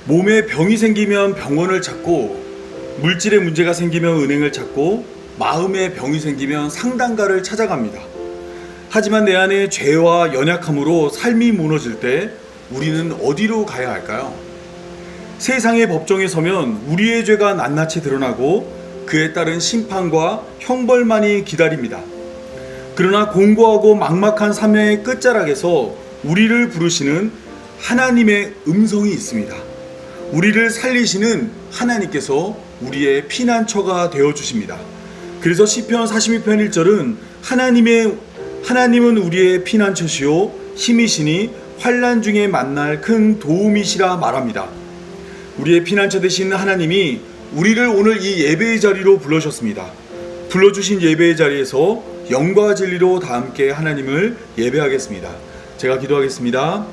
몸에 병이 생기면 병원을 찾고, 물질의 문제가 생기면 은행을 찾고, 마음에 병이 생기면 상담가를 찾아갑니다. 하지만 내 안에 죄와 연약함으로 삶이 무너질 때 우리는 어디로 가야 할까요? 세상의 법정에 서면 우리의 죄가 낱낱이 드러나고 그에 따른 심판과 형벌만이 기다립니다. 그러나 공고하고 막막한 사명의 끝자락에서 우리를 부르시는 하나님의 음성이 있습니다. 우리를 살리시는 하나님께서 우리의 피난처가 되어 주십니다. 그래서 시편 42편 1절은 하나님은 우리의 피난처시요 힘이시니 환난 중에 만날 큰 도움이시라 말합니다. 우리의 피난처 되신 하나님이 우리를 오늘 이 예배의 자리로 불러주셨습니다. 불러주신 예배의 자리에서 영과 진리로 다 함께 하나님을 예배하겠습니다. 제가 기도하겠습니다.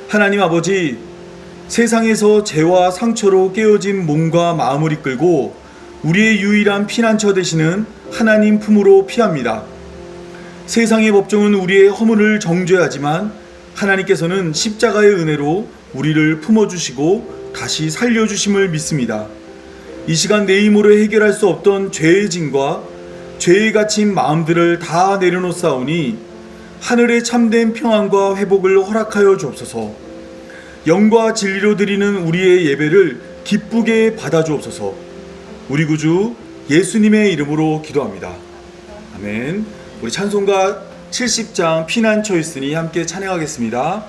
하나님 아버지, 세상에서 죄와 상처로 깨어진 몸과 마음을 이끌고 우리의 유일한 피난처 되시는 하나님 품으로 피합니다. 세상의 법정은 우리의 허물을 정죄하지만 하나님께서는 십자가의 은혜로 우리를 품어주시고 다시 살려주심을 믿습니다. 이 시간 내 힘으로 해결할 수 없던 죄의 짐과 죄에 갇힌 마음들을 다 내려놓사오니 하늘의 참된 평안과 회복을 허락하여 주옵소서. 영과 진리로 드리는 우리의 예배를 기쁘게 받아 주옵소서. 우리 구주 예수님의 이름으로 기도합니다. 아멘. 우리 찬송가 70장 피난처 있으니 함께 찬양하겠습니다.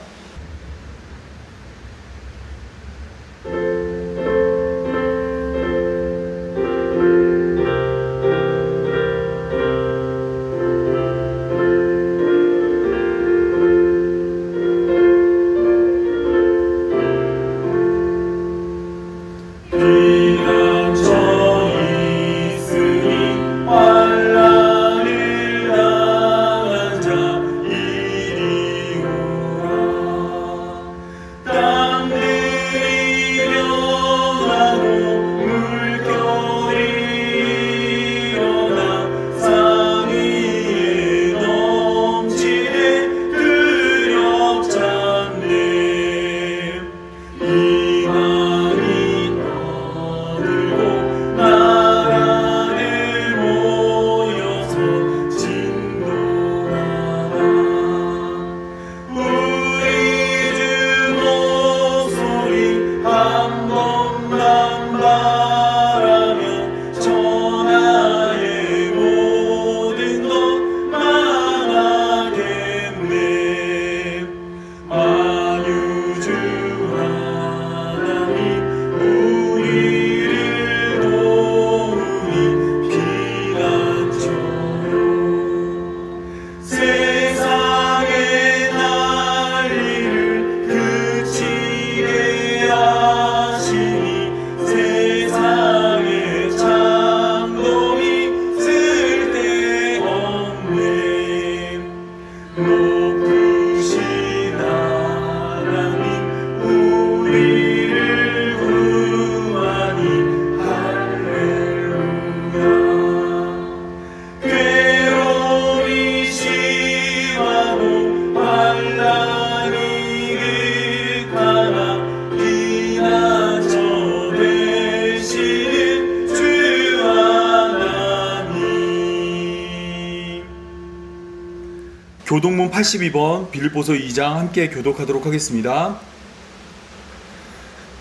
교독문 82번 빌립보서 2장 함께 교독하도록 하겠습니다.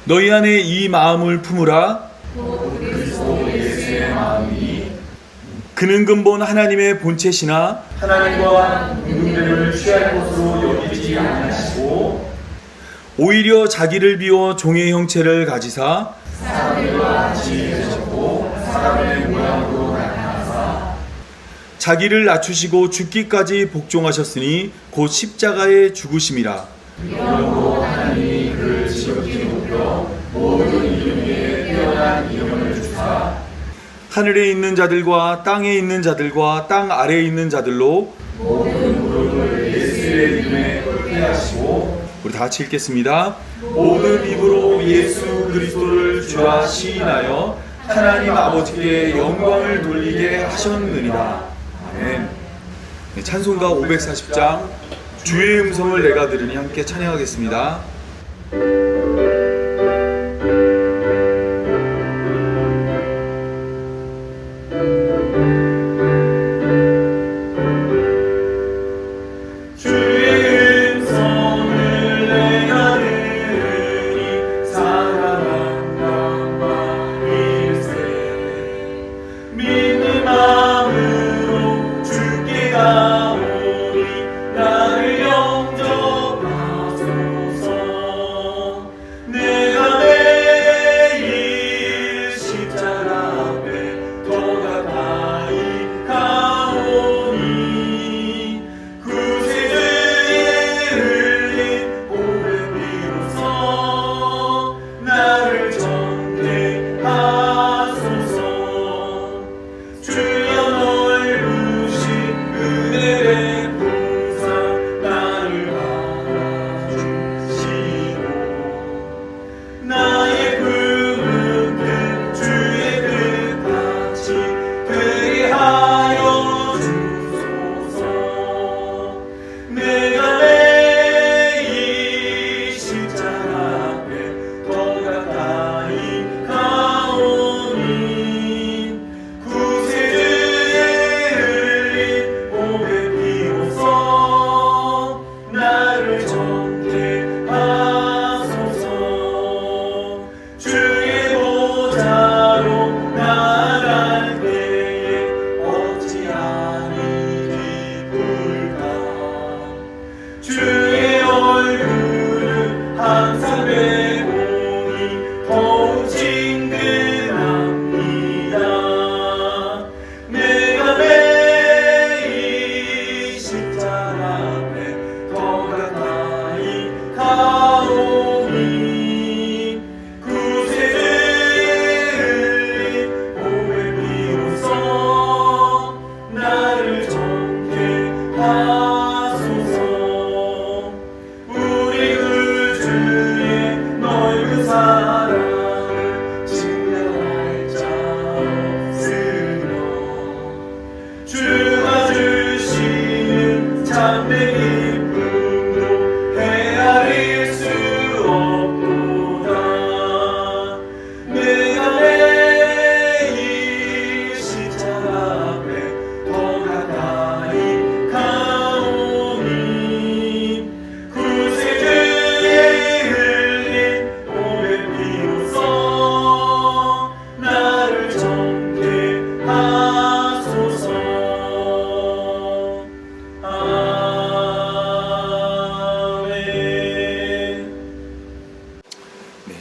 너희 안에 이 마음을 품으라. 그리스도 예수의 마음이 그는 근본 하나님의 본체시나 하나님과 분분됨을 취할 것으로 여기지 아니하시고 오히려 자기를 비워 종의 형체를 가지사 사람들과 같이 되셨고 사람의 모양으로 나타나사 자기를 낮추시고 죽기까지 복종하셨으니 곧 십자가의 죽으심이라. 이러므로 하나님이 그를 지극히 높여 모든 이름 위에 뛰어난 이름을 주사 하늘에 있는 자들과 땅에 있는 자들과 땅 아래에 있는 자들로 모든 무릎을 예수의 이름에 꿇게 하시고 우리 다 같이 읽겠습니다. 모든 입으로 예수 그리스도를 주라 시인하여 하나님 아버지께 영광을 돌리게 하셨느니라. 아멘. 네, 찬송가 540장 주의 음성을 내가 들으니 함께 찬양하겠습니다.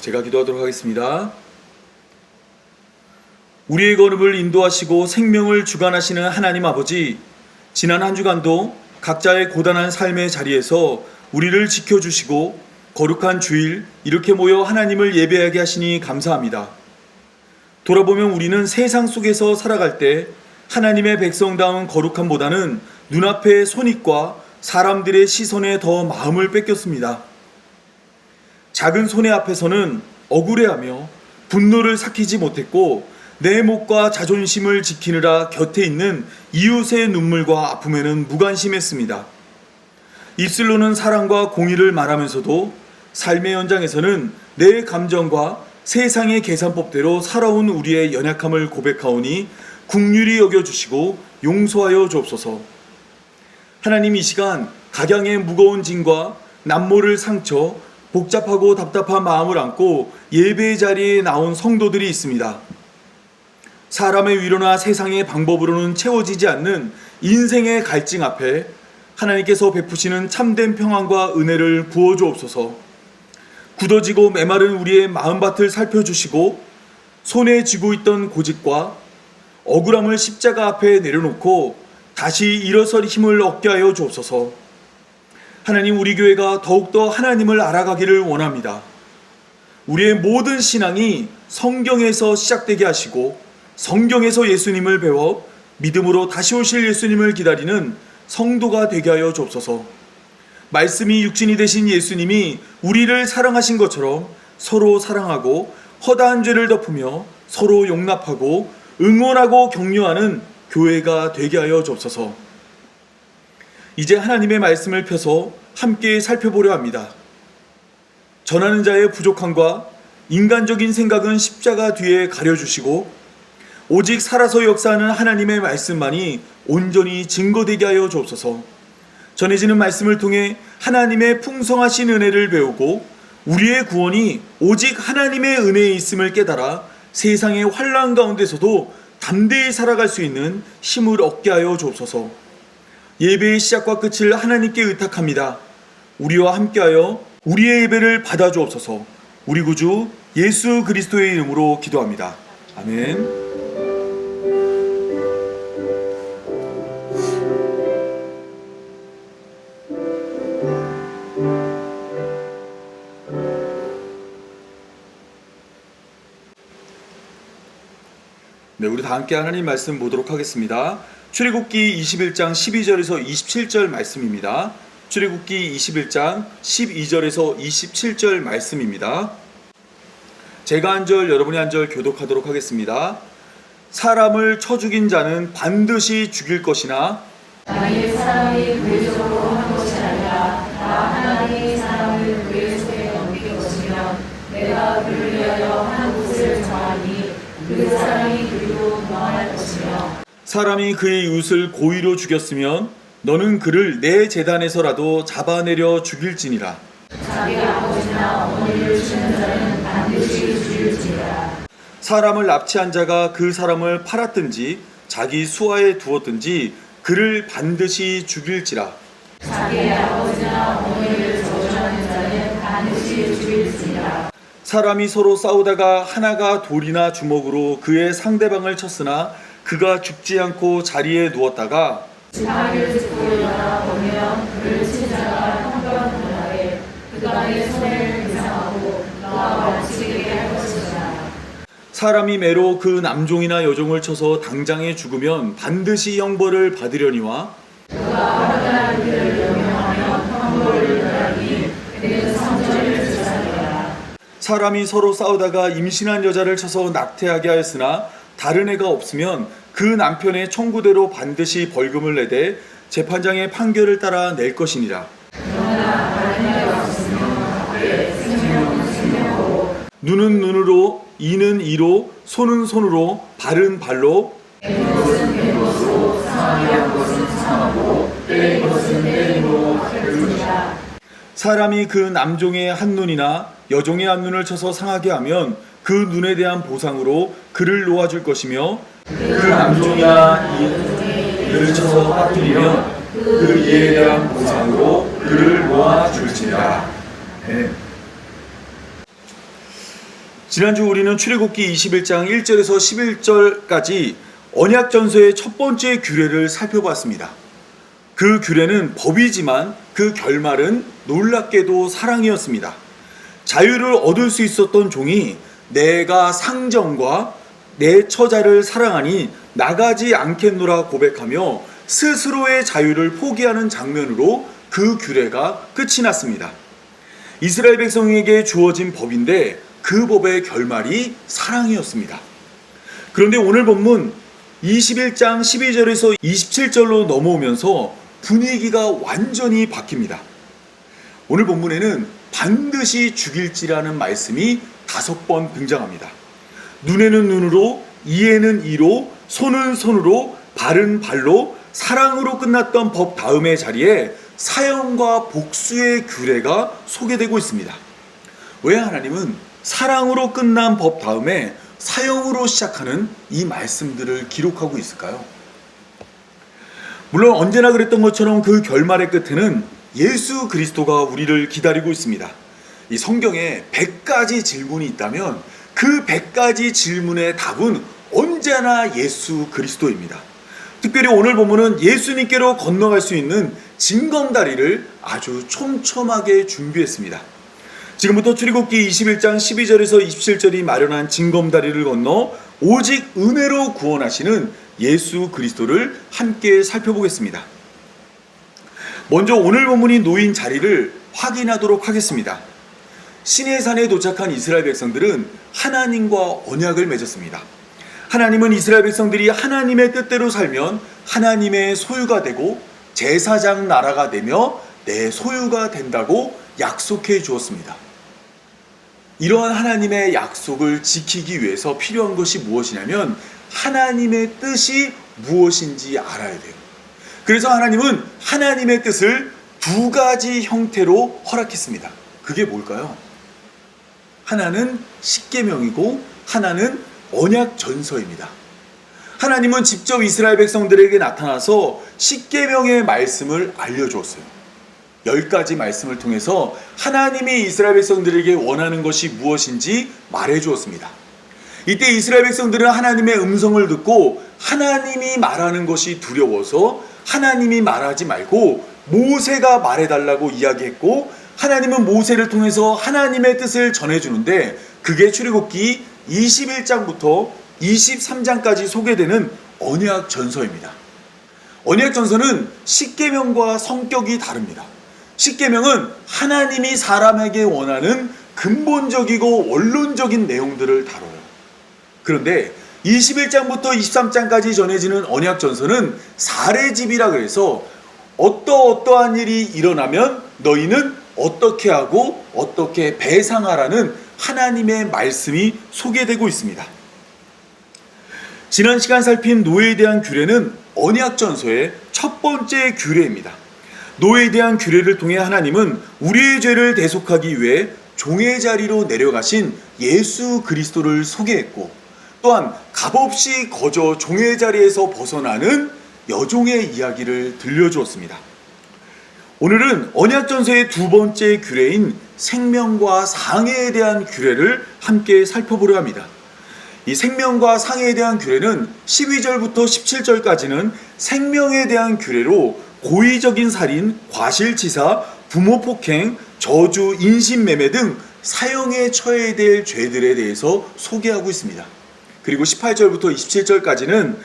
제가 기도하도록 하겠습니다. 우리의 걸음을 인도하시고 생명을 주관하시는 하나님 아버지, 지난 한 주간도 각자의 고단한 삶의 자리에서 우리를 지켜주시고 거룩한 주일 이렇게 모여 하나님을 예배하게 하시니 감사합니다. 돌아보면 우리는 세상 속에서 살아갈 때 하나님의 백성다운 거룩함보다는 눈앞의 손익과 사람들의 시선에 더 마음을 뺏겼습니다. 작은 손해 앞에서는 억울해하며 분노를 삭히지 못했고 내 목과 자존심을 지키느라 곁에 있는 이웃의 눈물과 아픔에는 무관심했습니다. 입술로는 사랑과 공의를 말하면서도 삶의 현장에서는 내 감정과 세상의 계산법대로 살아온 우리의 연약함을 고백하오니 긍휼히 여겨주시고 용서하여 주옵소서. 하나님, 이 시간 각양의 무거운 짐과 남모를 상처, 복잡하고 답답한 마음을 안고 예배의 자리에 나온 성도들이 있습니다. 사람의 위로나 세상의 방법으로는 채워지지 않는 인생의 갈증 앞에 하나님께서 베푸시는 참된 평안과 은혜를 부어주옵소서. 굳어지고 메마른 우리의 마음밭을 살펴주시고 손에 쥐고 있던 고집과 억울함을 십자가 앞에 내려놓고 다시 일어설 힘을 얻게 하여 주옵소서. 하나님, 우리 교회가 더욱더 하나님을 알아가기를 원합니다. 우리의 모든 신앙이 성경에서 시작되게 하시고 성경에서 예수님을 배워 믿음으로 다시 오실 예수님을 기다리는 성도가 되게 하여 주옵소서. 말씀이 육신이 되신 예수님이 우리를 사랑하신 것처럼 서로 사랑하고 허다한 죄를 덮으며 서로 용납하고 응원하고 격려하는 교회가 되게 하여 주옵소서. 이제 하나님의 말씀을 펴서 함께 살펴보려 합니다. 전하는 자의 부족함과 인간적인 생각은 십자가 뒤에 가려주시고 오직 살아서 역사하는 하나님의 말씀만이 온전히 증거되게 하여 주옵소서. 전해지는 말씀을 통해 하나님의 풍성하신 은혜를 배우고 우리의 구원이 오직 하나님의 은혜에 있음을 깨달아 세상의 환난 가운데서도 담대히 살아갈 수 있는 힘을 얻게 하여 주옵소서. 예배의 시작과 끝을 하나님께 의탁합니다. 우리와 함께하여 우리의 예배를 받아 주옵소서. 우리 구주 예수 그리스도의 이름으로 기도합니다. 아멘. 네, 우리 다 함께 하나님 말씀 보도록 하겠습니다. 출애굽기 21장 12절에서 27절 말씀입니다. 출애굽기 21장 12절에서 27절 말씀입니다. 제가 한 절, 여러분이 한 절 교독하도록 하겠습니다. 사람을 쳐 죽인 자는 반드시 죽일 것이나 만일 사람이 의적으로 한 것이 아니라 나 하나님이 사람을 그의 손에 넘길 것이면 내가 그를 위하여 한 곳을 정하니 그 사람이 그리로 명할 것이며 사람이 그의 이웃을 고의로 죽였으면 너는 그를 내 제단에서라도 잡아내려 죽일지니라. 자기 아버지나 어머니를 치는 자는 반드시 죽일지니라. 사람을 납치한 자가 그 사람을 팔았든지 자기 수하에 두었든지 그를 반드시 죽일지라. 자기 아버지나 어머니를 저주하는 자는 반드시 죽일지니라. 사람이 서로 싸우다가 하나가 돌이나 주먹으로 그의 상대방을 쳤으나 그가 죽지 않고 자리에 누웠다가 지팡이를 짚고 일어나 보면 그를 친 자가 형벌하되 그가 내 손해를 배상하고 너와 원치게 할 것이라. 사람이 매로 그 남종이나 여종을 쳐서 당장에 죽으면 반드시 형벌을 받으려니와 그가 허락한 그를 명령하며 형벌을 받으니 그는 성전을 주사하리라. 사람이 서로 싸우다가 임신한 여자를 쳐서 낙태하게 하였으나 다른 애가 없으면 그 남편의 청구대로 반드시 벌금을 내되 재판장의 판결을 따라 낼 것이니라. 그러나 다른 애가 없으면 그때 생명은 생명으로 눈은 눈으로, 이는 이로, 손은 손으로, 발은 발로, 된 것은 된 것으로 상하게 한 것은 상하고 때린 것은 때림으로 하리라. 사람이 그 남종의 한 눈이나 여종의 한 눈을 쳐서 상하게 하면 그 눈에 대한 보상으로 그를 놓아줄 것이며 그 남종이나 이를 쳐서 빠뜨리면 그 이에 대한 보상으로 그를 놓아줄지니라. 네. 지난주 우리는 출애굽기 21장 1절에서 11절까지 언약전서의 첫 번째 규례를 살펴봤습니다. 그 규례는 법이지만 그 결말은 놀랍게도 사랑이었습니다. 자유를 얻을 수 있었던 종이 내가 상정과 내 처자를 사랑하니 나가지 않겠노라 고백하며 스스로의 자유를 포기하는 장면으로 그 규례가 끝이 났습니다. 이스라엘 백성에게 주어진 법인데 그 법의 결말이 사랑이었습니다. 그런데 오늘 본문 21장 12절에서 27절로 넘어오면서 분위기가 완전히 바뀝니다. 오늘 본문에는 반드시 죽일지라는 말씀이 5번 등장합니다. 눈에는 눈으로, 이에는 이로, 손은 손으로, 발은 발로, 사랑으로 끝났던 법 다음의 자리에 사형과 복수의 규례가 소개되고 있습니다. 왜 하나님은 사랑으로 끝난 법 다음에 사형으로 시작하는 이 말씀들을 기록하고 있을까요? 물론 언제나 그랬던 것처럼 그 결말의 끝에는 예수 그리스도가 우리를 기다리고 있습니다. 이 성경에 100가지 질문이 있다면 그 100가지 질문의 답은 언제나 예수 그리스도입니다. 특별히 오늘 본문은 예수님께로 건너갈 수 있는 징검다리를 아주 촘촘하게 준비했습니다. 지금부터 출애굽기 21장 12절에서 27절이 마련한 징검다리를 건너 오직 은혜로 구원하시는 예수 그리스도를 함께 살펴보겠습니다. 먼저 오늘 본문이 놓인 자리를 확인하도록 하겠습니다. 시내산에 도착한 이스라엘 백성들은 하나님과 언약을 맺었습니다. 하나님은 이스라엘 백성들이 하나님의 뜻대로 살면 하나님의 소유가 되고 제사장 나라가 되며 내 소유가 된다고 약속해 주었습니다. 이러한 하나님의 약속을 지키기 위해서 필요한 것이 무엇이냐면 하나님의 뜻이 무엇인지 알아야 돼요. 그래서 하나님은 하나님의 뜻을 두 가지 형태로 허락했습니다. 그게 뭘까요? 하나는 십계명이고 하나는 언약 전서입니다. 하나님은 직접 이스라엘 백성들에게 나타나서 십계명의 말씀을 알려주었어요. 10가지 말씀을 통해서 하나님이 이스라엘 백성들에게 원하는 것이 무엇인지 말해주었습니다. 이때 이스라엘 백성들은 하나님의 음성을 듣고 하나님이 말하는 것이 두려워서 하나님이 말하지 말고 모세가 말해달라고 이야기했고, 하나님은 모세를 통해서 하나님의 뜻을 전해주는데 그게 출애굽기 21장부터 23장까지 소개되는 언약 전서입니다. 언약 전서는 십계명과 성격이 다릅니다. 십계명은 하나님이 사람에게 원하는 근본적이고 원론적인 내용들을 다뤄요. 그런데 21장부터 23장까지 전해지는 언약 전서는 사례집이라 그래서 어떠한 일이 일어나면 너희는 어떻게 하고 어떻게 배상하라는 하나님의 말씀이 소개되고 있습니다. 지난 시간 살핀 노예에 대한 규례는 언약 전서의 첫 번째 규례입니다. 노예에 대한 규례를 통해 하나님은 우리의 죄를 대속하기 위해 종의 자리로 내려가신 예수 그리스도를 소개했고, 또한 값없이 거저 종의 자리에서 벗어나는 여종의 이야기를 들려주었습니다. 오늘은 언약전서의 두 번째 규례인 생명과 상해에 대한 규례를 함께 살펴보려 합니다. 이 생명과 상해에 대한 규례는 12절부터 17절까지는 생명에 대한 규례로 고의적인 살인, 과실치사, 부모폭행, 저주, 인신매매 등 사형에 처해야 될 죄들에 대해서 소개하고 있습니다. 그리고 18절부터 27절까지는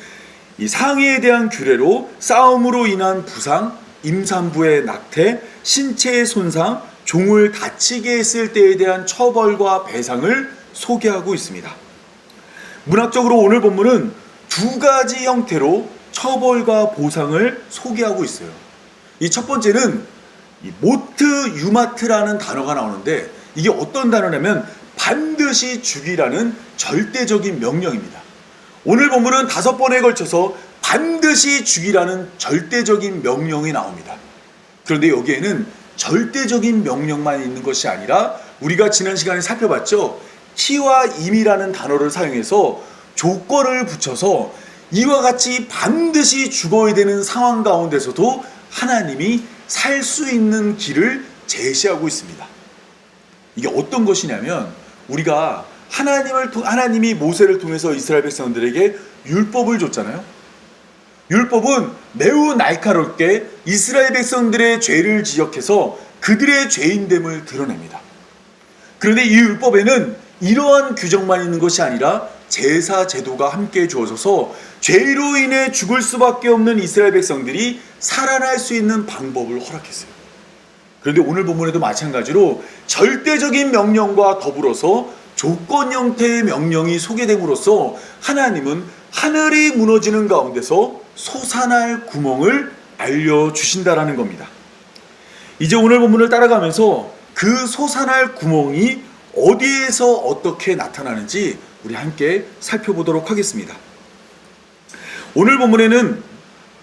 이 상해에 대한 규례로 싸움으로 인한 부상, 임산부의 낙태, 신체의 손상, 종을 다치게 했을 때에 대한 처벌과 배상을 소개하고 있습니다. 문학적으로 오늘 본문은 두 가지 형태로 처벌과 보상을 소개하고 있어요. 이 첫 번째는 모트 유마트라는 단어가 나오는데, 이게 어떤 단어냐면 반드시 죽이라는 절대적인 명령입니다. 오늘 본문은 5번에 걸쳐서 반드시 죽이라는 절대적인 명령이 나옵니다. 그런데 여기에는 절대적인 명령만 있는 것이 아니라 우리가 지난 시간에 살펴봤죠. 키와 임이라는 단어를 사용해서 조건을 붙여서 이와 같이 반드시 죽어야 되는 상황 가운데서도 하나님이 살 수 있는 길을 제시하고 있습니다. 이게 어떤 것이냐면, 우리가 하나님이 모세를 통해서 이스라엘 백성들에게 율법을 줬잖아요. 율법은 매우 날카롭게 이스라엘 백성들의 죄를 지적해서 그들의 죄인됨을 드러냅니다. 그런데 이 율법에는 이러한 규정만 있는 것이 아니라 제사 제도가 함께 주어져서 죄로 인해 죽을 수밖에 없는 이스라엘 백성들이 살아날 수 있는 방법을 허락했어요. 그런데 오늘 본문에도 마찬가지로 절대적인 명령과 더불어서 조건 형태의 명령이 소개됨으로써 하나님은 하늘이 무너지는 가운데서 솟아날 구멍을 알려주신다라는 겁니다. 이제 오늘 본문을 따라가면서 그 솟아날 구멍이 어디에서 어떻게 나타나는지 우리 함께 살펴보도록 하겠습니다. 오늘 본문에는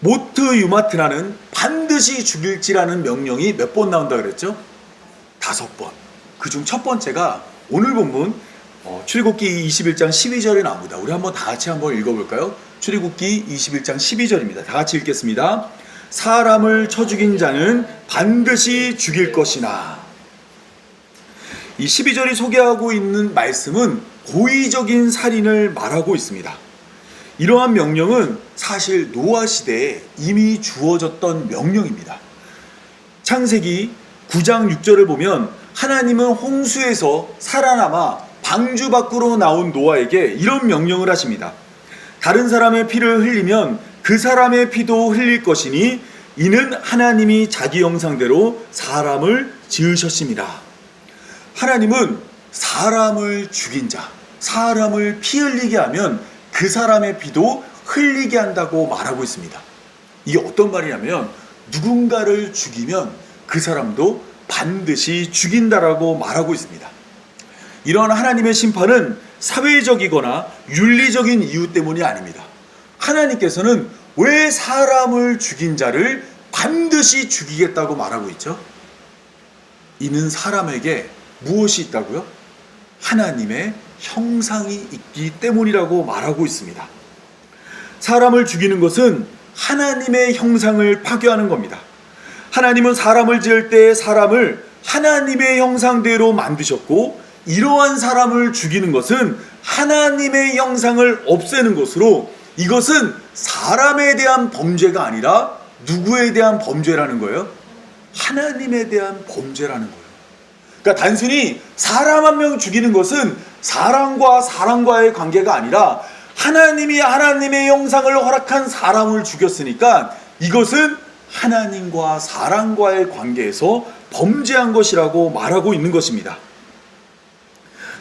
모트 유마트라는 반드시 죽일지라는 명령이 몇 번 나온다 그랬죠? 5번. 그중 첫 번째가 오늘 본문 출애굽기 21장 12절에 나옵니다. 우리 한번 다 같이 한번 읽어볼까요? 출애굽기 21장 12절입니다. 다 같이 읽겠습니다. 사람을 쳐 죽인 자는 반드시 죽일 것이나. 이 12절이 소개하고 있는 말씀은 고의적인 살인을 말하고 있습니다. 이러한 명령은 사실 노아 시대에 이미 주어졌던 명령입니다. 창세기 9장 6절을 보면 하나님은 홍수에서 살아남아 방주 밖으로 나온 노아에게 이런 명령을 하십니다. 다른 사람의 피를 흘리면 그 사람의 피도 흘릴 것이니 이는 하나님이 자기 형상대로 사람을 지으셨습니다. 하나님은 사람을 죽인 자, 사람을 피 흘리게 하면 그 사람의 피도 흘리게 한다고 말하고 있습니다. 이게 어떤 말이냐면 누군가를 죽이면 그 사람도 반드시 죽인다라고 말하고 있습니다. 이런 하나님의 심판은 사회적이거나 윤리적인 이유 때문이 아닙니다. 하나님께서는 왜 사람을 죽인 자를 반드시 죽이겠다고 말하고 있죠? 이는 사람에게 무엇이 있다고요? 하나님의 형상이 있기 때문이라고 말하고 있습니다. 사람을 죽이는 것은 하나님의 형상을 파괴하는 겁니다. 하나님은 사람을 지을 때 사람을 하나님의 형상대로 만드셨고, 이러한 사람을 죽이는 것은 하나님의 형상을 없애는 것으로, 이것은 사람에 대한 범죄가 아니라 누구에 대한 범죄라는 거예요? 하나님에 대한 범죄라는 거예요. 그러니까 단순히 사람 한 명 죽이는 것은 사람과 사람과의 관계가 아니라 하나님이 하나님의 형상을 허락한 사람을 죽였으니까 이것은 하나님과 사람과의 관계에서 범죄한 것이라고 말하고 있는 것입니다.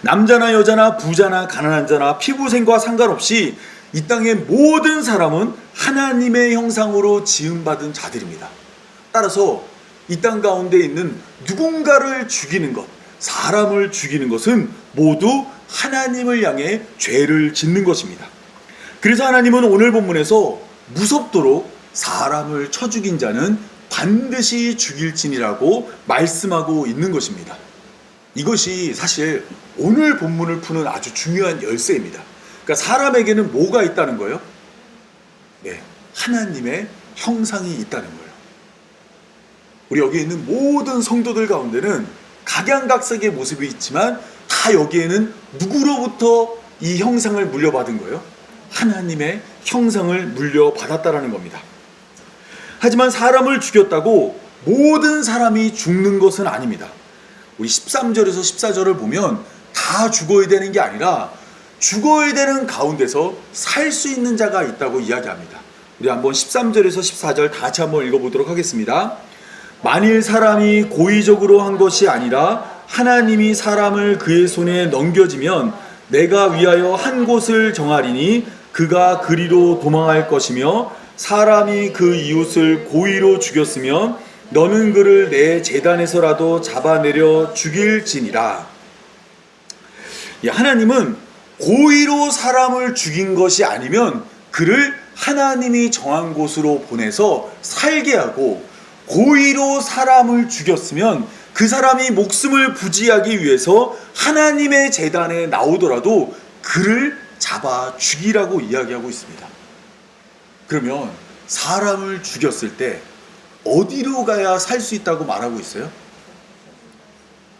남자나 여자나 부자나 가난한 자나 피부색과 상관없이 이 땅의 모든 사람은 하나님의 형상으로 지음받은 자들입니다. 따라서 이 땅 가운데 있는 누군가를 죽이는 것, 사람을 죽이는 것은 모두 하나님을 향해 죄를 짓는 것입니다. 그래서 하나님은 오늘 본문에서 무섭도록 사람을 쳐 죽인 자는 반드시 죽일지니라고 말씀하고 있는 것입니다. 이것이 사실 오늘 본문을 푸는 아주 중요한 열쇠입니다. 그러니까 사람에게는 뭐가 있다는 거예요? 네, 하나님의 형상이 있다는 거예요. 우리 여기 있는 모든 성도들 가운데는 각양각색의 모습이 있지만 다 여기에는 누구로부터 이 형상을 물려받은 거예요? 하나님의 형상을 물려받았다라는 겁니다. 하지만 사람을 죽였다고 모든 사람이 죽는 것은 아닙니다. 우리 13절에서 14절을 보면 다 죽어야 되는 게 아니라 죽어야 되는 가운데서 살 수 있는 자가 있다고 이야기합니다. 우리 한번 13절에서 14절 다 같이 한번 읽어보도록 하겠습니다. 만일 사람이 고의적으로 한 것이 아니라 하나님이 사람을 그의 손에 넘겨지면 내가 위하여 한 곳을 정하리니 그가 그리로 도망할 것이며, 사람이 그 이웃을 고의로 죽였으면 너는 그를 내 제단에서라도 잡아내려 죽일지니라. 하나님은 고의로 사람을 죽인 것이 아니면 그를 하나님이 정한 곳으로 보내서 살게 하고, 고의로 사람을 죽였으면 그 사람이 목숨을 부지하기 위해서 하나님의 제단에 나오더라도 그를 잡아 죽이라고 이야기하고 있습니다. 그러면 사람을 죽였을 때 어디로 가야 살 수 있다고 말하고 있어요?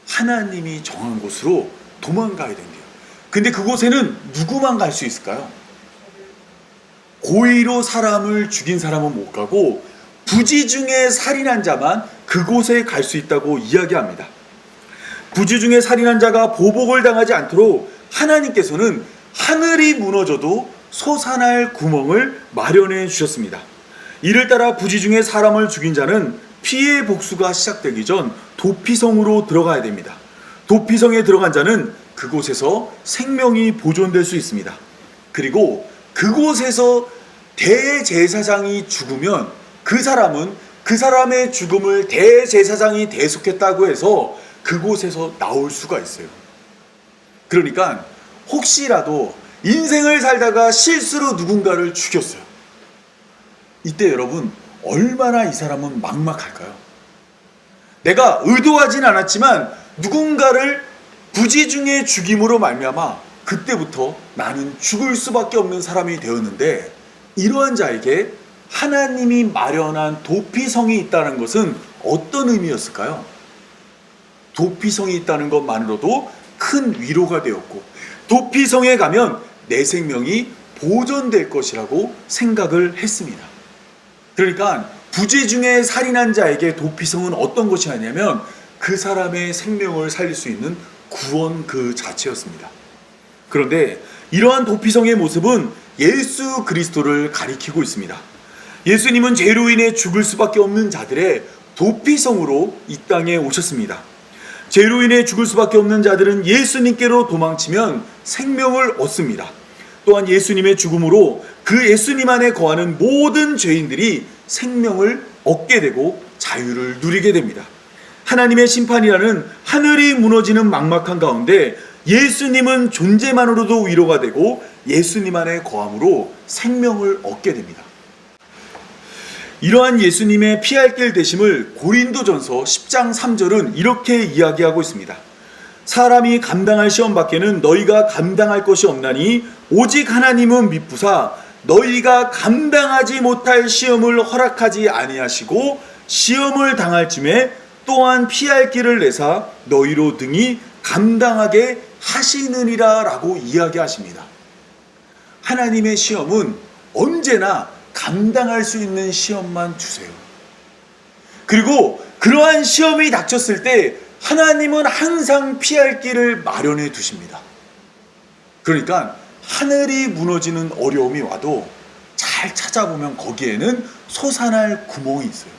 하나님이 정한 곳으로 도망가야 된대요. 근데 그곳에는 누구만 갈 수 있을까요? 고의로 사람을 죽인 사람은 못 가고 부지 중에 살인한 자만 그곳에 갈 수 있다고 이야기합니다. 부지 중에 살인한 자가 보복을 당하지 않도록 하나님께서는 하늘이 무너져도 솟아날 구멍을 마련해 주셨습니다. 이를 따라 부지 중에 사람을 죽인 자는 피해 복수가 시작되기 전 도피성으로 들어가야 됩니다. 도피성에 들어간 자는 그곳에서 생명이 보존될 수 있습니다. 그리고 그곳에서 대제사장이 죽으면 그 사람은 그 사람의 죽음을 대제사장이 대속했다고 해서 그곳에서 나올 수가 있어요. 그러니까 혹시라도 인생을 살다가 실수로 누군가를 죽였어요. 이때 여러분 얼마나 이 사람은 막막할까요? 내가 의도하진 않았지만 누군가를 부지중에 죽임으로 말미암아 그때부터 나는 죽을 수밖에 없는 사람이 되었는데, 이러한 자에게 하나님이 마련한 도피성이 있다는 것은 어떤 의미였을까요? 도피성이 있다는 것만으로도 큰 위로가 되었고, 도피성에 가면 내 생명이 보존될 것이라고 생각을 했습니다. 그러니까 부지 중에 살인한 자에게 도피성은 어떤 것이냐면 그 사람의 생명을 살릴 수 있는 구원 그 자체였습니다. 그런데 이러한 도피성의 모습은 예수 그리스도를 가리키고 있습니다. 예수님은 죄로 인해 죽을 수밖에 없는 자들의 도피성으로 이 땅에 오셨습니다. 죄로 인해 죽을 수밖에 없는 자들은 예수님께로 도망치면 생명을 얻습니다. 또한 예수님의 죽음으로 그 예수님 안에 거하는 모든 죄인들이 생명을 얻게 되고 자유를 누리게 됩니다. 하나님의 심판이라는 하늘이 무너지는 막막한 가운데 예수님은 존재만으로도 위로가 되고 예수님 안에 거함으로 생명을 얻게 됩니다. 이러한 예수님의 피할 길 되심을 고린도전서 10장 3절은 이렇게 이야기하고 있습니다. 사람이 감당할 시험 밖에는 너희가 감당할 것이 없나니 오직 하나님은 미쁘사 너희가 감당하지 못할 시험을 허락하지 아니하시고 시험을 당할 쯤에 또한 피할 길을 내사 너희로 등이 감당하게 하시느니라 라고 이야기하십니다. 하나님의 시험은 언제나 감당할 수 있는 시험만 주세요. 그리고 그러한 시험이 닥쳤을 때 하나님은 항상 피할 길을 마련해 두십니다. 그러니까 하늘이 무너지는 어려움이 와도 잘 찾아보면 거기에는 솟아날 구멍이 있어요.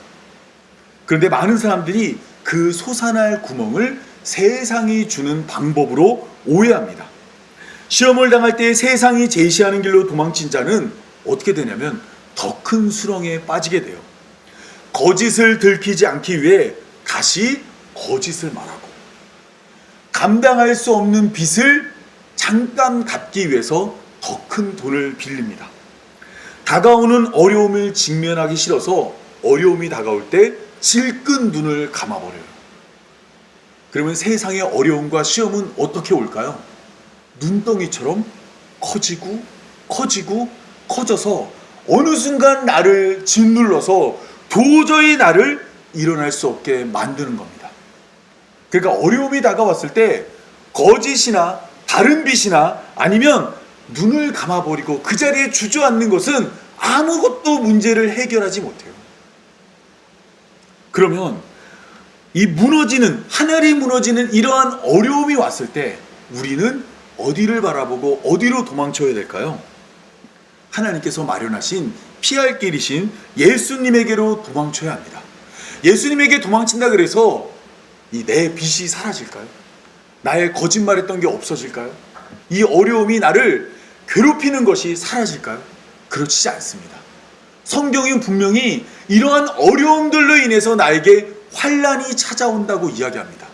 그런데 많은 사람들이 그 솟아날 구멍을 세상이 주는 방법으로 오해합니다. 시험을 당할 때 세상이 제시하는 길로 도망친 자는 어떻게 되냐면 더 큰 수렁에 빠지게 돼요. 거짓을 들키지 않기 위해 다시 거짓을 말하고 감당할 수 없는 빚을 잠깐 갚기 위해서 더 큰 돈을 빌립니다. 다가오는 어려움을 직면하기 싫어서 어려움이 다가올 때 질끈 눈을 감아버려요. 그러면 세상의 어려움과 시험은 어떻게 올까요? 눈덩이처럼 커지고 커지고 커져서 어느 순간 나를 짓눌러서 도저히 나를 일어날 수 없게 만드는 겁니다. 그러니까 어려움이 다가왔을 때 거짓이나 다른 빚이나 아니면 눈을 감아버리고 그 자리에 주저앉는 것은 아무것도 문제를 해결하지 못해요. 그러면 이 무너지는, 하늘이 무너지는 이러한 어려움이 왔을 때 우리는 어디를 바라보고 어디로 도망쳐야 될까요? 하나님께서 마련하신 피할 길이신 예수님에게로 도망쳐야 합니다. 예수님에게 도망친다 그래서 이 내 빚이 사라질까요? 나의 거짓말했던 게 없어질까요? 이 어려움이 나를 괴롭히는 것이 사라질까요? 그렇지 않습니다. 성경은 분명히 이러한 어려움들로 인해서 나에게 환난이 찾아온다고 이야기합니다.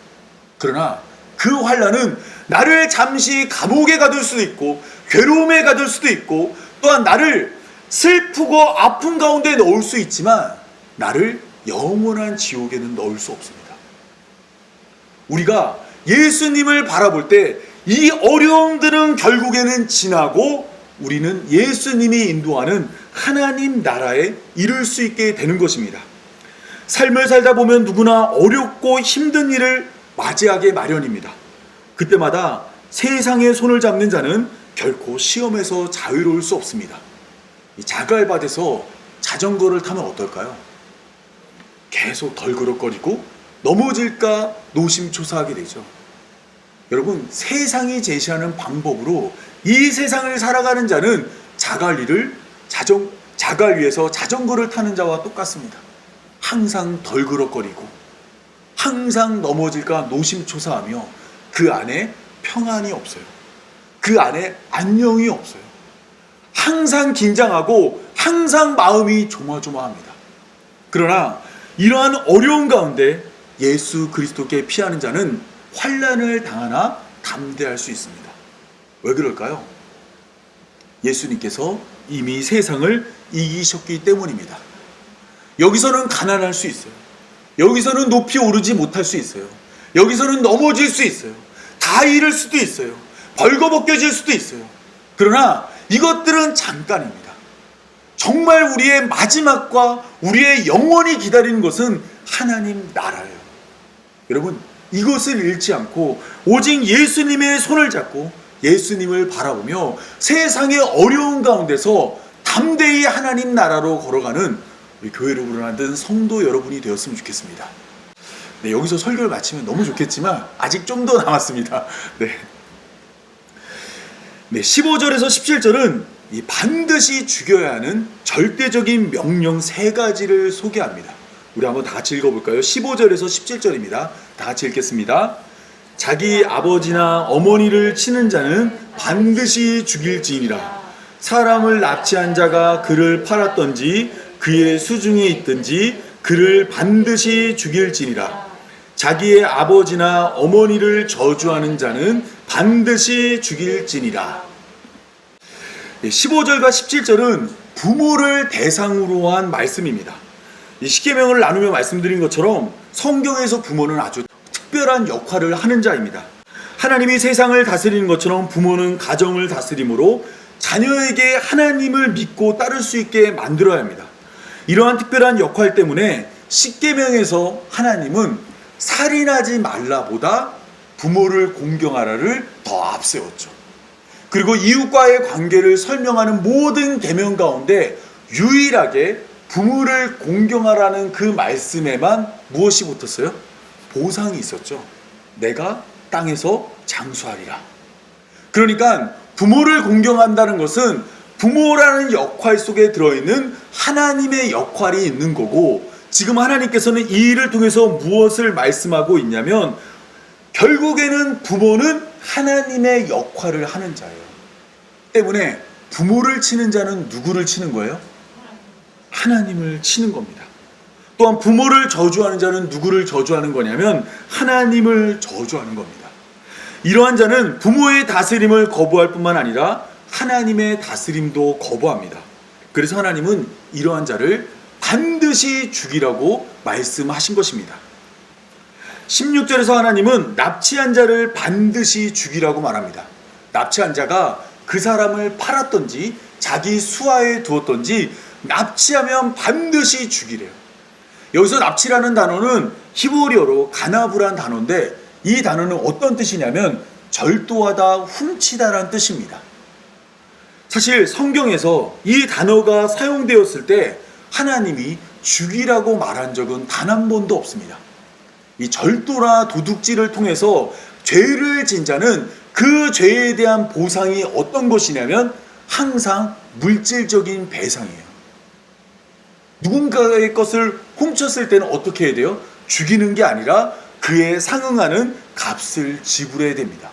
그러나 그 환난은 나를 잠시 감옥에 가둘 수도 있고 괴로움에 가둘 수도 있고 또한 나를 슬프고 아픔 가운데 넣을 수 있지만 나를 영원한 지옥에는 넣을 수 없습니다. 우리가 예수님을 바라볼 때 이 어려움들은 결국에는 지나고 우리는 예수님이 인도하는 하나님 나라에 이룰 수 있게 되는 것입니다. 삶을 살다 보면 누구나 어렵고 힘든 일을 맞이하게 마련입니다. 그때마다 세상의 손을 잡는 자는 결코 시험에서 자유로울 수 없습니다. 이 자갈밭에서 자전거를 타면 어떨까요? 계속 덜그럭거리고 넘어질까 노심초사하게 되죠. 여러분, 세상이 제시하는 방법으로 이 세상을 살아가는 자는 자갈 위에서 자전거를 타는 자와 똑같습니다. 항상 덜그럭거리고 항상 넘어질까 노심초사하며 그 안에 평안이 없어요. 그 안에 안녕이 없어요. 항상 긴장하고 항상 마음이 조마조마합니다. 그러나 이러한 어려움 가운데 예수 그리스도께 피하는 자는 환난을 당하나 담대할 수 있습니다. 왜 그럴까요? 예수님께서 이미 세상을 이기셨기 때문입니다. 여기서는 가난할 수 있어요. 여기서는 높이 오르지 못할 수 있어요. 여기서는 넘어질 수 있어요. 다 잃을 수도 있어요. 벌거벗겨질 수도 있어요. 그러나 이것들은 잠깐입니다. 정말 우리의 마지막과 우리의 영원히 기다리는 것은 하나님 나라예요. 여러분, 이것을 잃지 않고 오직 예수님의 손을 잡고 예수님을 바라보며 세상의 어려운 가운데서 담대히 하나님 나라로 걸어가는 우리 교회로 만든 성도 여러분이 되었으면 좋겠습니다. 네, 여기서 설교를 마치면 너무 좋겠지만 아직 좀 더 남았습니다. 네, 15절에서 17절은 이 반드시 죽여야 하는 절대적인 명령 3가지를 소개합니다. 우리 한번 다 같이 읽어볼까요? 15절에서 17절입니다. 다 같이 읽겠습니다. 자기 아버지나 어머니를 치는 자는 반드시 죽일지니라. 사람을 납치한 자가 그를 팔았던지 그의 수중에 있든지 그를 반드시 죽일지니라. 자기의 아버지나 어머니를 저주하는 자는 반드시 죽일지니라. 15절과 17절은 부모를 대상으로 한 말씀입니다. 이 십계명을 나누며 말씀드린 것처럼 성경에서 부모는 아주 특별한 역할을 하는 자입니다. 하나님이 세상을 다스리는 것처럼 부모는 가정을 다스림으로 자녀에게 하나님을 믿고 따를 수 있게 만들어야 합니다. 이러한 특별한 역할 때문에 십계명에서 하나님은 살인하지 말라보다 부모를 공경하라를 더 앞세웠죠. 그리고 이웃과의 관계를 설명하는 모든 계명 가운데 유일하게 부모를 공경하라는 그 말씀에만 무엇이 붙었어요? 보상이 있었죠. 내가 땅에서 장수하리라. 그러니까 부모를 공경한다는 것은 부모라는 역할 속에 들어있는 하나님의 역할이 있는 거고, 지금 하나님께서는 이 일을 통해서 무엇을 말씀하고 있냐면 결국에는 부모는 하나님의 역할을 하는 자예요. 때문에 부모를 치는 자는 누구를 치는 거예요? 하나님을 치는 겁니다. 또한 부모를 저주하는 자는 누구를 저주하는 거냐면 하나님을 저주하는 겁니다. 이러한 자는 부모의 다스림을 거부할 뿐만 아니라 하나님의 다스림도 거부합니다. 그래서 하나님은 이러한 자를 반드시 죽이라고 말씀하신 것입니다. 16절에서 하나님은 납치한 자를 반드시 죽이라고 말합니다. 납치한 자가 그 사람을 팔았던지 자기 수하에 두었던지 납치하면 반드시 죽이래요. 여기서 납치라는 단어는 히브리어로 가나브란 단어인데, 이 단어는 어떤 뜻이냐면 절도하다, 훔치다라는 뜻입니다. 사실 성경에서 이 단어가 사용되었을 때 하나님이 죽이라고 말한 적은 단 한 번도 없습니다. 이 절도나 도둑질을 통해서 죄를 진 자는 그 죄에 대한 보상이 어떤 것이냐면 항상 물질적인 배상이에요. 누군가의 것을 훔쳤을 때는 어떻게 해야 돼요? 죽이는 게 아니라 그에 상응하는 값을 지불해야 됩니다.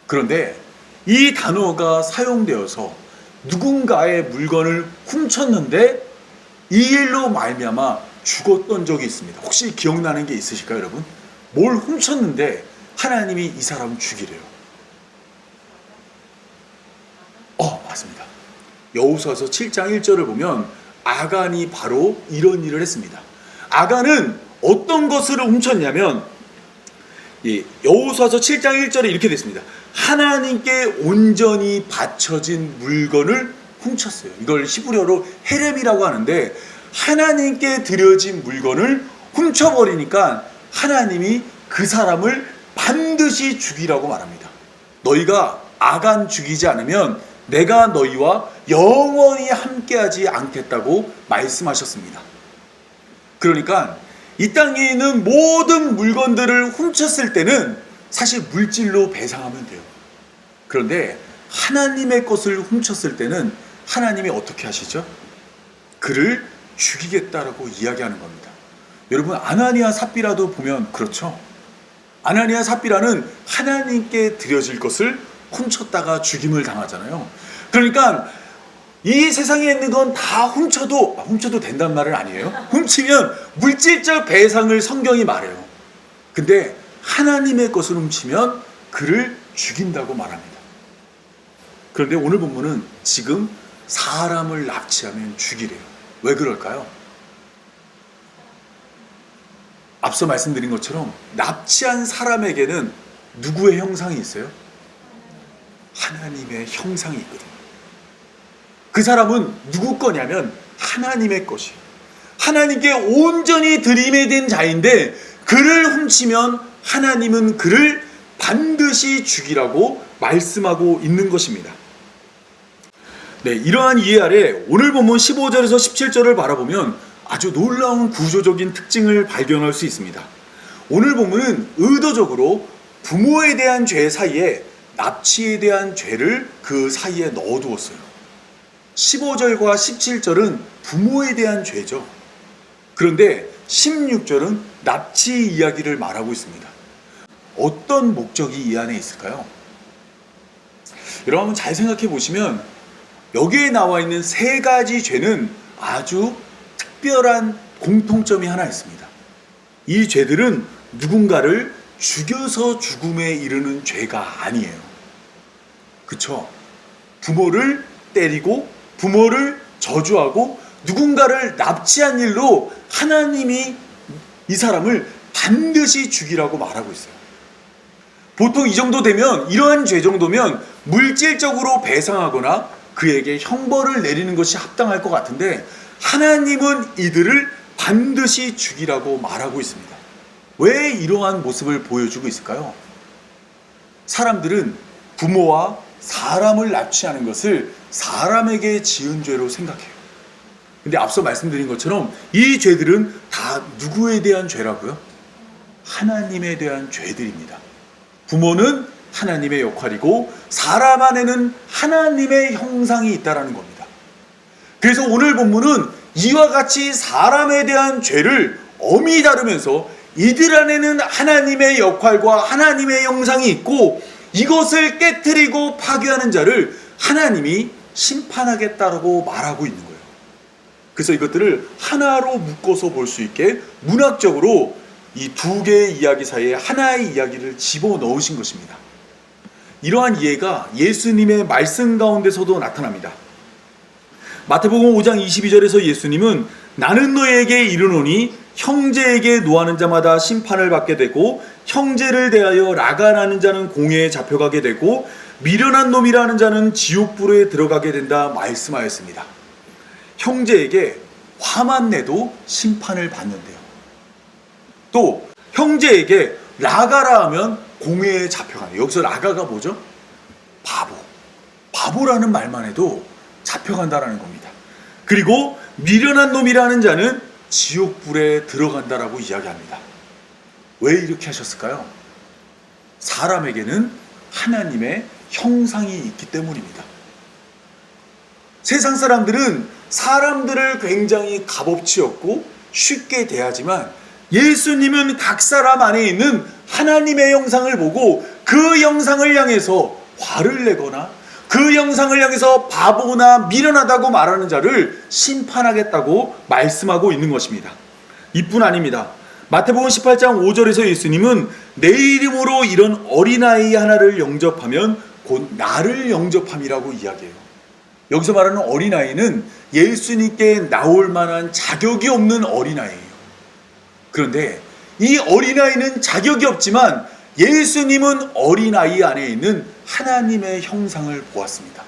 그런데 이 단어가 사용되어서 누군가의 물건을 훔쳤는데 이 일로 말미암아 죽었던 적이 있습니다. 혹시 기억나는 게 있으실까요, 여러분? 뭘 훔쳤는데 하나님이 이 사람 죽이래요. 맞습니다. 여호수아서 7장 1절을 보면 아간이 바로 이런 일을 했습니다. 아간은 어떤 것을 훔쳤냐면 여호수아서 7장 1절에 이렇게 됐습니다. 하나님께 온전히 바쳐진 물건을 훔쳤어요. 이걸 히브리어로 헤렘이라고 하는데, 하나님께 드려진 물건을 훔쳐버리니까 하나님이 그 사람을 반드시 죽이라고 말합니다. 너희가 아간 죽이지 않으면 내가 너희와 영원히 함께하지 않겠다고 말씀하셨습니다. 그러니까 이 땅에 있는 모든 물건들을 훔쳤을 때는 사실 물질로 배상하면 돼요. 그런데 하나님의 것을 훔쳤을 때는 하나님이 어떻게 하시죠? 그를 죽이겠다라고 이야기하는 겁니다. 여러분, 아나니아 삽비라도 보면 그렇죠? 아나니아 삽비라는 하나님께 드려질 것을 훔쳤다가 죽임을 당하잖아요. 그러니까 이 세상에 있는 건 다 훔쳐도 된다는 말은 아니에요. 훔치면 물질적 배상을 성경이 말해요. 근데 하나님의 것을 훔치면 그를 죽인다고 말합니다. 그런데 오늘 본문은 지금 사람을 납치하면 죽이래요. 왜 그럴까요? 앞서 말씀드린 것처럼 납치한 사람에게는 누구의 형상이 있어요? 하나님의 형상이 있거든요. 그 사람은 누구 거냐면 하나님의 것이에요. 하나님께 온전히 들임에 된 자인데 그를 훔치면 하나님은 그를 반드시 죽이라고 말씀하고 있는 것입니다. 네, 이러한 이해 아래 오늘 본문 15절에서 17절을 바라보면 아주 놀라운 구조적인 특징을 발견할 수 있습니다. 오늘 본문은 의도적으로 부모에 대한 죄 사이에 납치에 대한 죄를 그 사이에 넣어두었어요. 15절과 17절은 부모에 대한 죄죠. 그런데 16절은 납치 이야기를 말하고 있습니다. 어떤 목적이 이 안에 있을까요? 여러분 잘 생각해 보시면 여기에 나와 있는 세 가지 죄는 아주 특별한 공통점이 하나 있습니다. 이 죄들은 누군가를 죽여서 죽음에 이르는 죄가 아니에요. 그쵸? 부모를 때리고 부모를 저주하고 누군가를 납치한 일로 하나님이 이 사람을 반드시 죽이라고 말하고 있어요. 보통 이 정도 되면, 이러한 죄 정도면 물질적으로 배상하거나 그에게 형벌을 내리는 것이 합당할 것 같은데, 하나님은 이들을 반드시 죽이라고 말하고 있습니다. 왜 이러한 모습을 보여주고 있을까요? 사람들은 부모와 사람을 납치하는 것을 사람에게 지은 죄로 생각해요. 근데 앞서 말씀드린 것처럼 이 죄들은 다 누구에 대한 죄라고요? 하나님에 대한 죄들입니다. 부모는 하나님의 역할이고 사람 안에는 하나님의 형상이 있다는 겁니다. 그래서 오늘 본문은 이와 같이 사람에 대한 죄를 엄히 다루면서 이들 안에는 하나님의 역할과 하나님의 형상이 있고 이것을 깨트리고 파괴하는 자를 하나님이 심판하겠다고 말하고 있는 거예요. 그래서 이것들을 하나로 묶어서 볼 수 있게 문학적으로 이 두 개의 이야기 사이에 하나의 이야기를 집어넣으신 것입니다. 이러한 이해가 예수님의 말씀 가운데서도 나타납니다. 마태복음 5장 22절에서 예수님은 나는 너희에게 이르노니 형제에게 노하는 자마다 심판을 받게 되고 형제를 대하여 라간하는 자는 공회에 잡혀가게 되고 미련한 놈이라는 자는 지옥불에 들어가게 된다 말씀하였습니다. 형제에게 화만 내도 심판을 받는데요. 또 형제에게 라가라 하면 공회에 잡혀가네요. 여기서 라가가 뭐죠? 바보. 바보라는 말만 해도 잡혀간다라는 겁니다. 그리고 미련한 놈이라는 자는 지옥불에 들어간다라고 이야기합니다. 왜 이렇게 하셨을까요? 사람에게는 하나님의 형상이 있기 때문입니다. 세상 사람들은 사람들을 굉장히 값어치 여기고 쉽게 대하지만 예수님은 각 사람 안에 있는 하나님의 형상을 보고 그 형상을 향해서 화를 내거나 그 형상을 향해서 바보나 미련하다고 말하는 자를 심판하겠다고 말씀하고 있는 것입니다. 이뿐 아닙니다. 마태복음 18장 5절에서 예수님은 내 이름으로 이런 어린아이 하나를 영접하면 곧 나를 영접함이라고 이야기해요. 여기서 말하는 어린아이는 예수님께 나올 만한 자격이 없는 어린아이예요. 그런데 이 어린아이는 자격이 없지만 예수님은 어린아이 안에 있는 하나님의 형상을 보았습니다.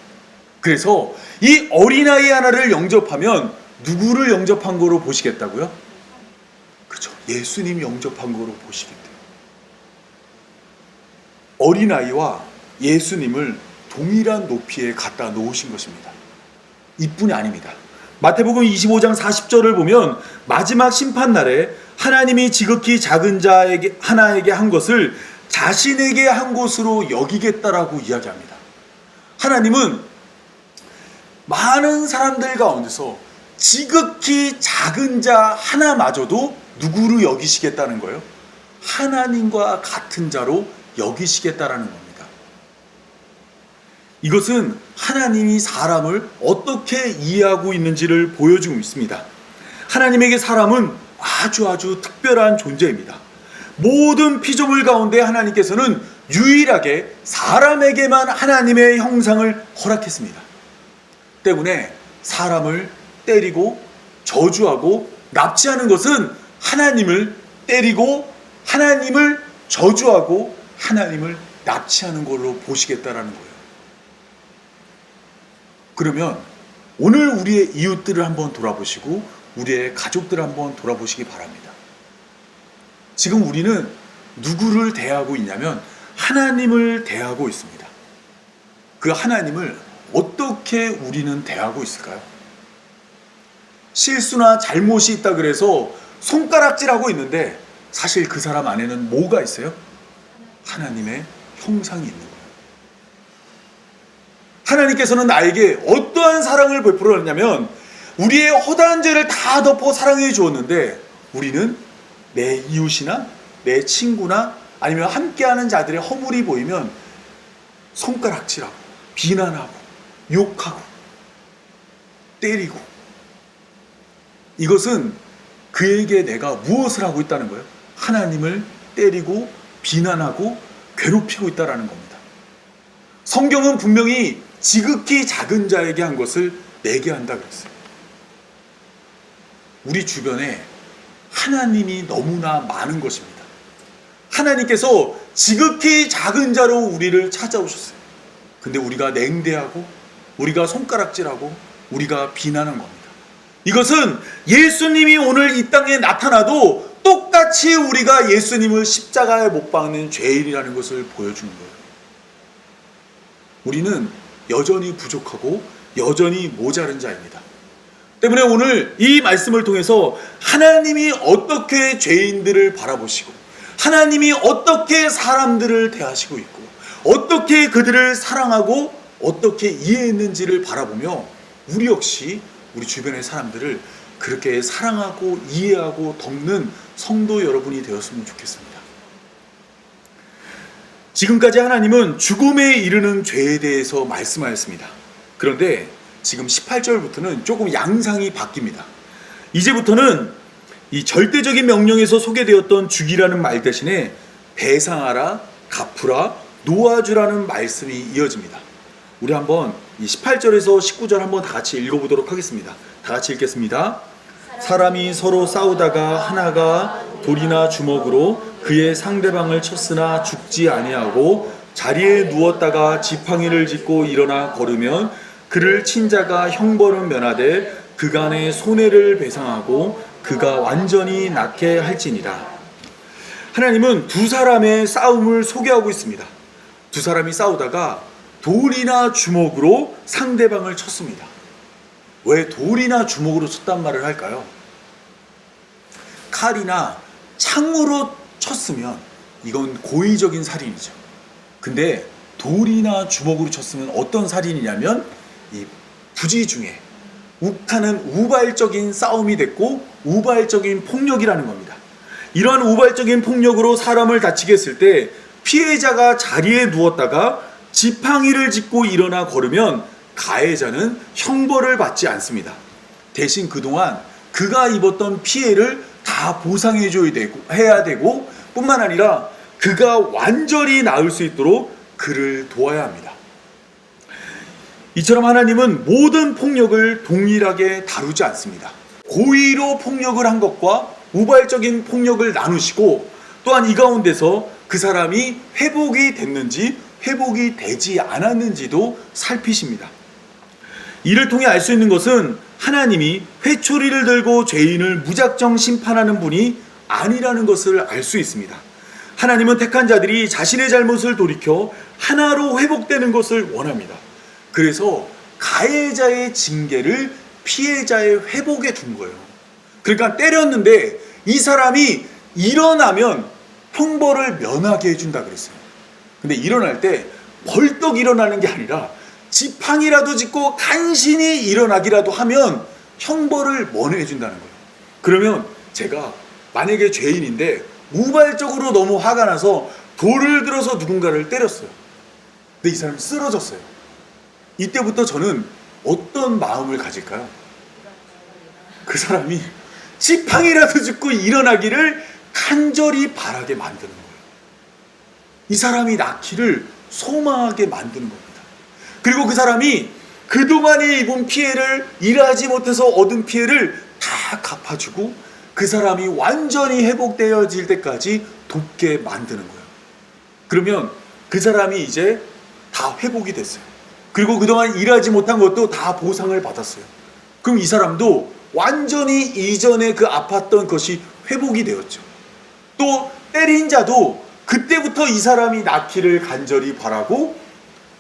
그래서 이 어린아이 하나를 영접하면 누구를 영접한 거로 보시겠다고요? 그렇죠. 예수님 영접한 거로 보시겠대요. 어린아이와 예수님을 동일한 높이에 갖다 놓으신 것입니다. 이뿐이 아닙니다. 마태복음 25장 40절을 보면 마지막 심판날에 하나님이 지극히 작은 자에게 하나에게 한 것을 자신에게 한 것으로 여기겠다라고 이야기합니다. 하나님은 많은 사람들 가운데서 지극히 작은 자 하나마저도 누구로 여기시겠다는 거예요? 하나님과 같은 자로 여기시겠다라는 겁니다. 이것은 하나님이 사람을 어떻게 이해하고 있는지를 보여주고 있습니다. 하나님에게 사람은 아주 특별한 존재입니다. 모든 피조물 가운데 하나님께서는 유일하게 사람에게만 하나님의 형상을 허락했습니다. 때문에 사람을 때리고 저주하고 납치하는 것은 하나님을 때리고 하나님을 저주하고 하나님을 납치하는 걸로 보시겠다라는 거예요. 그러면 오늘 우리의 이웃들을 한번 돌아보시고 우리의 가족들을 한번 돌아보시기 바랍니다. 지금 우리는 누구를 대하고 있냐면 하나님을 대하고 있습니다. 그 하나님을 어떻게 우리는 대하고 있을까요? 실수나 잘못이 있다 그래서 손가락질하고 있는데 사실 그 사람 안에는 뭐가 있어요? 하나님의 형상이 있는 거예요. 하나님께서는 나에게 어떠한 사랑을 베풀었냐면 우리의 허다한 죄를 다 덮어 사랑해 주었는데 우리는 내 이웃이나 내 친구나 아니면 함께하는 자들의 허물이 보이면 손가락질하고 비난하고 욕하고 때리고, 이것은 그에게 내가 무엇을 하고 있다는 거예요? 하나님을 때리고 비난하고 괴롭히고 있다라는 겁니다. 성경은 분명히 지극히 작은 자에게 한 것을 내게 한다 그랬어요. 우리 주변에 하나님이 너무나 많은 것입니다. 하나님께서 지극히 작은 자로 우리를 찾아오셨어요. 근데 우리가 냉대하고 우리가 손가락질하고 우리가 비난한 겁니다. 이것은 예수님이 오늘 이 땅에 나타나도 똑같이 우리가 예수님을 십자가에 못 박는 죄인이라는 것을 보여주는 거예요. 우리는 여전히 부족하고 여전히 모자른 자입니다. 때문에 오늘 이 말씀을 통해서 하나님이 어떻게 죄인들을 바라보시고 하나님이 어떻게 사람들을 대하시고 있고 어떻게 그들을 사랑하고 어떻게 이해했는지를 바라보며 우리 역시 우리 주변의 사람들을 그렇게 사랑하고 이해하고 덮는 성도 여러분이 되었으면 좋겠습니다. 지금까지 하나님은 죽음에 이르는 죄에 대해서 말씀하였습니다. 그런데 지금 18절부터는 조금 양상이 바뀝니다. 이제부터는 이 절대적인 명령에서 소개되었던 죽이라는 말 대신에 배상하라, 갚으라, 놓아주라는 말씀이 이어집니다. 우리 한번 이 18절에서 19절 한번 다 같이 읽어보도록 하겠습니다. 다 같이 읽겠습니다. 사람이 서로 싸우다가 하나가 돌이나 주먹으로 그의 상대방을 쳤으나 죽지 아니하고 자리에 누웠다가 지팡이를 짚고 일어나 걸으면 그를 친 자가 형벌은 면하되 그간의 손해를 배상하고 그가 완전히 낫게 할지니라. 하나님은 두 사람의 싸움을 소개하고 있습니다. 두 사람이 싸우다가 돌이나 주먹으로 상대방을 쳤습니다. 왜 돌이나 주먹으로 쳤단 말을 할까요? 칼이나 창으로 쳤으면 이건 고의적인 살인이죠. 근데 돌이나 주먹으로 쳤으면 어떤 살인이냐면 이 부지 중에 욱하는 우발적인 싸움이 됐고 우발적인 폭력이라는 겁니다. 이러한 우발적인 폭력으로 사람을 다치게 했을 때 피해자가 자리에 누웠다가 지팡이를 짚고 일어나 걸으면 가해자는 형벌을 받지 않습니다. 대신 그동안 그가 입었던 피해를 다 보상해야 되고 뿐만 아니라 그가 완전히 나을 수 있도록 그를 도와야 합니다. 이처럼 하나님은 모든 폭력을 동일하게 다루지 않습니다. 고의로 폭력을 한 것과 우발적인 폭력을 나누시고 또한 이 가운데서 그 사람이 회복이 됐는지 회복이 되지 않았는지도 살피십니다. 이를 통해 알 수 있는 것은 하나님이 회초리를 들고 죄인을 무작정 심판하는 분이 아니라는 것을 알 수 있습니다. 하나님은 택한 자들이 자신의 잘못을 돌이켜 하나로 회복되는 것을 원합니다. 그래서 가해자의 징계를 피해자의 회복에 둔 거예요. 그러니까 때렸는데 이 사람이 일어나면 형벌을 면하게 해준다 그랬어요. 근데 일어날 때 벌떡 일어나는 게 아니라 지팡이라도 짚고 간신히 일어나기라도 하면 형벌을 면해준다는 거예요. 그러면 제가 만약에 죄인인데 우발적으로 너무 화가 나서 돌을 들어서 누군가를 때렸어요. 근데 이 사람이 쓰러졌어요. 이때부터 저는 어떤 마음을 가질까요? 그 사람이 지팡이라도 짚고 일어나기를 간절히 바라게 만드는 거예요. 이 사람이 낫기를 소망하게 만드는 겁니다. 그리고 그 사람이 그동안에 입은 피해를 일하지 못해서 얻은 피해를 다 갚아주고 그 사람이 완전히 회복되어질 때까지 돕게 만드는 거예요. 그러면 그 사람이 이제 다 회복이 됐어요. 그리고 그동안 일하지 못한 것도 다 보상을 받았어요. 그럼 이 사람도 완전히 이전에 그 아팠던 것이 회복이 되었죠. 또 때린 자도 그때부터 이 사람이 낫기를 간절히 바라고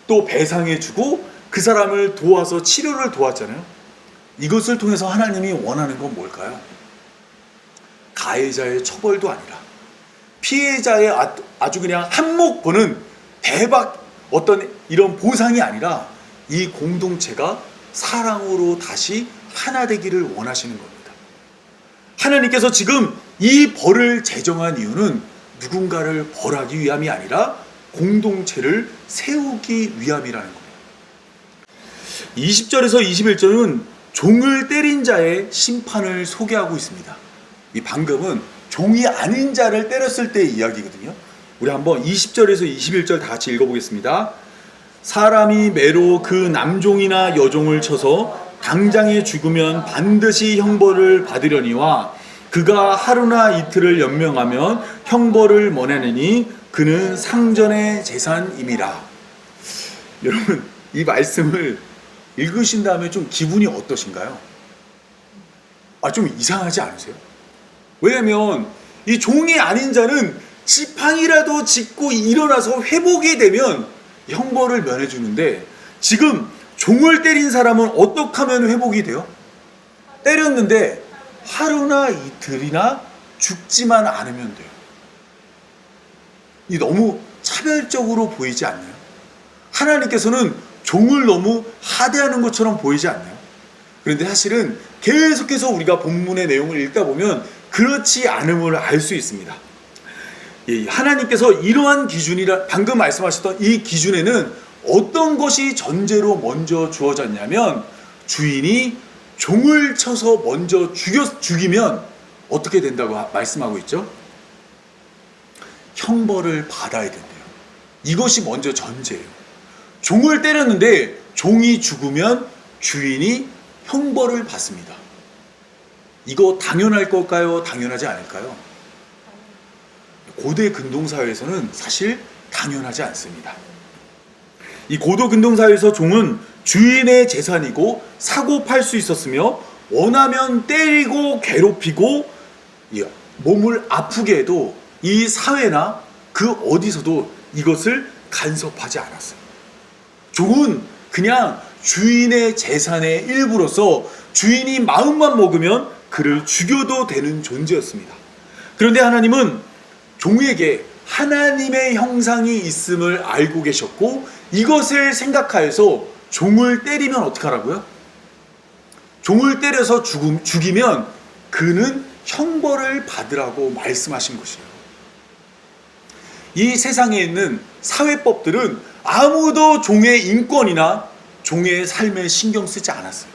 또 배상해주고 그 사람을 도와서 치료를 도왔잖아요. 이것을 통해서 하나님이 원하는 건 뭘까요? 가해자의 처벌도 아니라 피해자의 아주 그냥 한몫 보는 대박 어떤 이런 보상이 아니라 이 공동체가 사랑으로 다시 하나 되기를 원하시는 겁니다. 하나님께서 지금 이 벌을 제정한 이유는 누군가를 벌하기 위함이 아니라 공동체를 세우기 위함이라는 겁니다. 20절에서 21절은 종을 때린 자의 심판을 소개하고 있습니다. 이 방금은 종이 아닌 자를 때렸을 때의 이야기거든요. 우리 한번 20절에서 21절 다 같이 읽어보겠습니다. 사람이 매로 그 남종이나 여종을 쳐서 당장에 죽으면 반드시 형벌을 받으려니와 그가 하루나 이틀을 연명하면 형벌을 면하느니 그는 상전의 재산임이라. 여러분, 이 말씀을 읽으신 다음에 좀 기분이 어떠신가요? 좀 이상하지 않으세요? 왜냐면 이 종이 아닌 자는 지팡이라도 짚고 일어나서 회복이 되면 형벌을 면해주는데, 지금 종을 때린 사람은 어떻게 하면 회복이 돼요? 때렸는데 하루나 이틀이나 죽지만 않으면 돼요. 이 너무 차별적으로 보이지 않나요? 하나님께서는 종을 너무 하대하는 것처럼 보이지 않나요? 그런데 사실은 계속해서 우리가 본문의 내용을 읽다 보면 그렇지 않음을 알 수 있습니다. 하나님께서 이러한 기준이라, 방금 말씀하셨던 이 기준에는 어떤 것이 전제로 먼저 주어졌냐면, 주인이 종을 쳐서 먼저 죽이면 어떻게 된다고 말씀하고 있죠? 형벌을 받아야 된대요. 이것이 먼저 전제예요. 종을 때렸는데 종이 죽으면 주인이 형벌을 받습니다. 이거 당연할 걸까요? 당연하지 않을까요? 고대 근동사회에서는 사실 당연하지 않습니다. 이 고도 근동사회에서 종은 주인의 재산이고 사고 팔 수 있었으며, 원하면 때리고 괴롭히고 몸을 아프게 해도 이 사회나 그 어디서도 이것을 간섭하지 않았어요. 종은 그냥 주인의 재산의 일부로서 주인이 마음만 먹으면 그를 죽여도 되는 존재였습니다. 그런데 하나님은 종에게 하나님의 형상이 있음을 알고 계셨고, 이것을 생각하여서 종을 때리면 어떡하라고요? 종을 때려서 죽이면 그는 형벌을 받으라고 말씀하신 것이에요. 이 세상에 있는 사회법들은 아무도 종의 인권이나 종의 삶에 신경 쓰지 않았어요.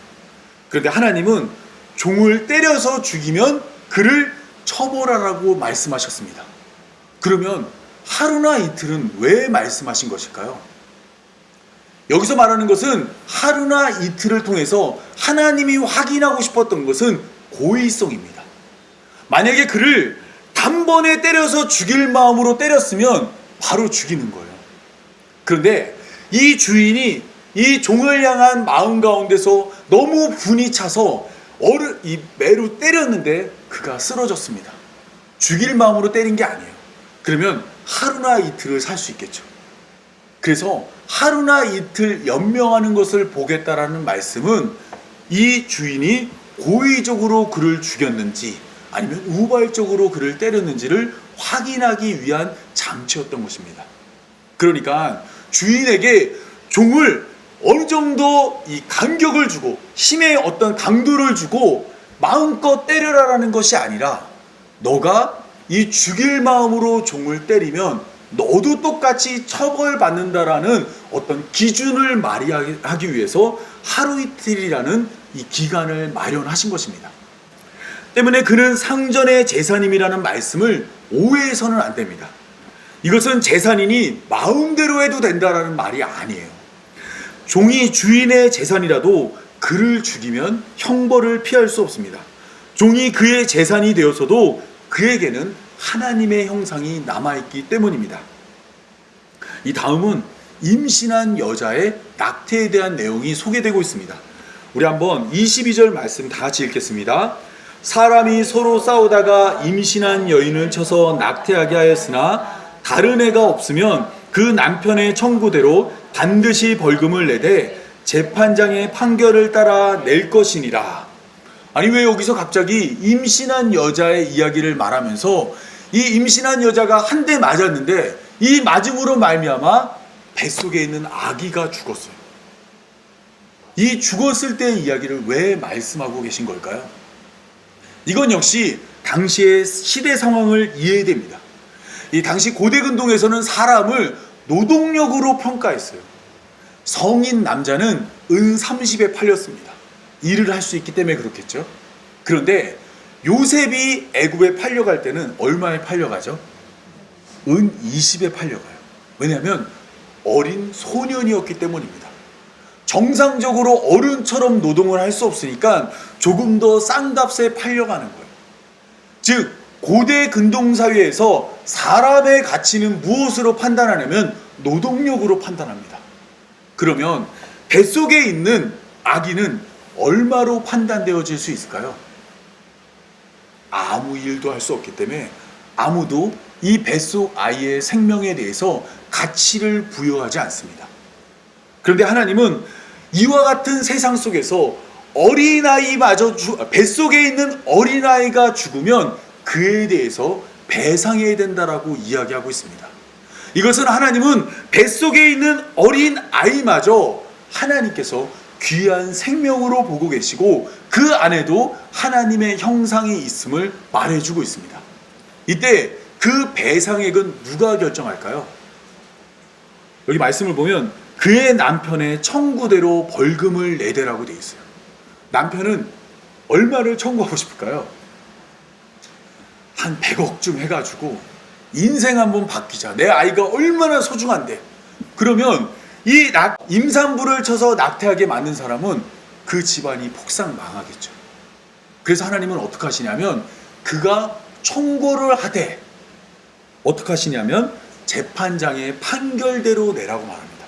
그런데 하나님은 종을 때려서 죽이면 그를 처벌하라고 말씀하셨습니다. 그러면 하루나 이틀은 왜 말씀하신 것일까요? 여기서 말하는 것은 하루나 이틀을 통해서 하나님이 확인하고 싶었던 것은 고의성입니다. 만약에 그를 단번에 때려서 죽일 마음으로 때렸으면 바로 죽이는 거예요. 그런데 이 주인이 이 종을 향한 마음 가운데서 너무 분이 차서 이 매로 때렸는데 그가 쓰러졌습니다. 죽일 마음으로 때린 게 아니에요. 그러면 하루나 이틀을 살 수 있겠죠. 그래서 하루나 이틀 연명하는 것을 보겠다라는 말씀은 이 주인이 고의적으로 그를 죽였는지 아니면 우발적으로 그를 때렸는지를 확인하기 위한 장치였던 것입니다. 그러니까 주인에게 종을 어느 정도 이 간격을 주고 힘의 어떤 강도를 주고 마음껏 때려라라는 것이 아니라, 너가 이 죽일 마음으로 종을 때리면 너도 똑같이 처벌받는다라는 어떤 기준을 마련하기 위해서 하루 이틀이라는 이 기간을 마련하신 것입니다. 때문에 그는 상전의 재산임이라는 말씀을 오해해서는 안 됩니다. 이것은 재산이니 마음대로 해도 된다라는 말이 아니에요. 종이 주인의 재산이라도 그를 죽이면 형벌을 피할 수 없습니다. 종이 그의 재산이 되어서도 그에게는 하나님의 형상이 남아있기 때문입니다. 이 다음은 임신한 여자의 낙태에 대한 내용이 소개되고 있습니다. 우리 한번 22절 말씀 다 같이 읽겠습니다. 사람이 서로 싸우다가 임신한 여인을 쳐서 낙태하게 하였으나 다른 애가 없으면 그 남편의 청구대로 반드시 벌금을 내되 재판장의 판결을 따라 낼 것이니라. 아니, 왜 여기서 갑자기 임신한 여자의 이야기를 말하면서 이 임신한 여자가 한 대 맞았는데 이 맞음으로 말미암아 뱃속에 있는 아기가 죽었어요. 이 죽었을 때의 이야기를 왜 말씀하고 계신 걸까요? 이건 역시 당시의 시대 상황을 이해해야 됩니다. 이 당시 고대 근동에서는 사람을 노동력으로 평가했어요. 성인 남자는 은 30에 팔렸습니다. 일을 할 수 있기 때문에 그렇겠죠. 그런데 요셉이 애굽에 팔려갈 때는 얼마에 팔려가죠? 은 20에 팔려가요. 왜냐하면 어린 소년이었기 때문입니다. 정상적으로 어른처럼 노동을 할 수 없으니까 조금 더 싼 값에 팔려가는 거예요. 즉 고대 근동사회에서 사람의 가치는 무엇으로 판단하냐면 노동력으로 판단합니다. 그러면 뱃속에 있는 아기는 얼마로 판단되어질 수 있을까요? 아무 일도 할 수 없기 때문에 아무도 이 뱃속 아이의 생명에 대해서 가치를 부여하지 않습니다. 그런데 하나님은 이와 같은 세상 속에서 어린아이마저 뱃속에 있는 어린아이가 죽으면 그에 대해서 배상해야 된다라고 이야기하고 있습니다. 이것은 하나님은 뱃속에 있는 어린아이마저 하나님께서 귀한 생명으로 보고 계시고 그 안에도 하나님의 형상이 있음을 말해주고 있습니다. 이때 그 배상액은 누가 결정할까요? 여기 말씀을 보면 그의 남편의 청구대로 벌금을 내대라고 되어 있어요. 남편은 얼마를 청구하고 싶을까요? 한 100억쯤 해가지고 인생 한번 바뀌자. 내 아이가 얼마나 소중한데. 그러면 이 임산부를 쳐서 낙태하게 만든 사람은 그 집안이 폭삭 망하겠죠. 그래서 하나님은 어떻게 하시냐면 그가 청구를 하되 어떻게 하시냐면 재판장의 판결대로 내라고 말합니다.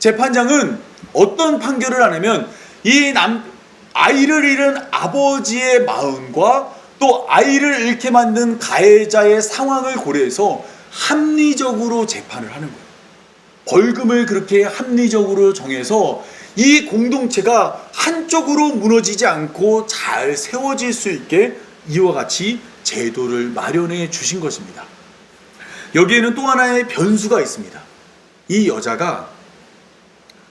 재판장은 어떤 판결을 하냐면 이 아이를 잃은 아버지의 마음과 또 아이를 잃게 만든 가해자의 상황을 고려해서 합리적으로 재판을 하는 거예요. 벌금을 그렇게 합리적으로 정해서 이 공동체가 한쪽으로 무너지지 않고 잘 세워질 수 있게 이와 같이 제도를 마련해 주신 것입니다. 여기에는 또 하나의 변수가 있습니다. 이 여자가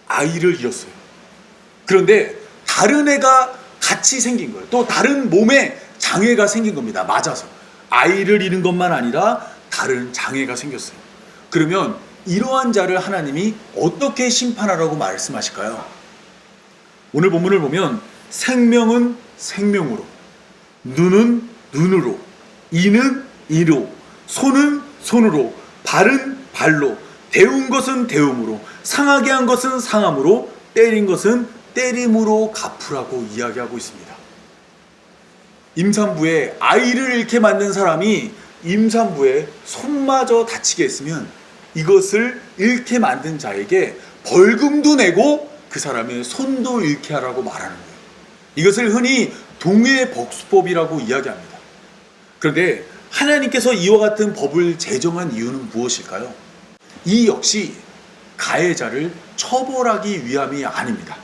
아이를 잃었어요. 그런데 다른 애가 같이 생긴 거예요. 또 다른 몸에 장애가 생긴 겁니다. 맞아서. 아이를 잃은 것만 아니라 다른 장애가 생겼어요. 그러면 이러한 자를 하나님이 어떻게 심판하라고 말씀하실까요? 오늘 본문을 보면 생명은 생명으로, 눈은 눈으로, 이는 이로, 손은 손으로, 발은 발로, 데운 것은 데움으로, 상하게 한 것은 상함으로, 때린 것은 때림으로 갚으라고 이야기하고 있습니다. 임산부에 아이를 잃게 만든 사람이 임산부의 손마저 다치게 했으면 이것을 잃게 만든 자에게 벌금도 내고 그 사람의 손도 잃게 하라고 말하는 거예요. 이것을 흔히 동해복수법이라고 이야기합니다. 그런데 하나님께서 이와 같은 법을 제정한 이유는 무엇일까요? 이 역시 가해자를 처벌하기 위함이 아닙니다.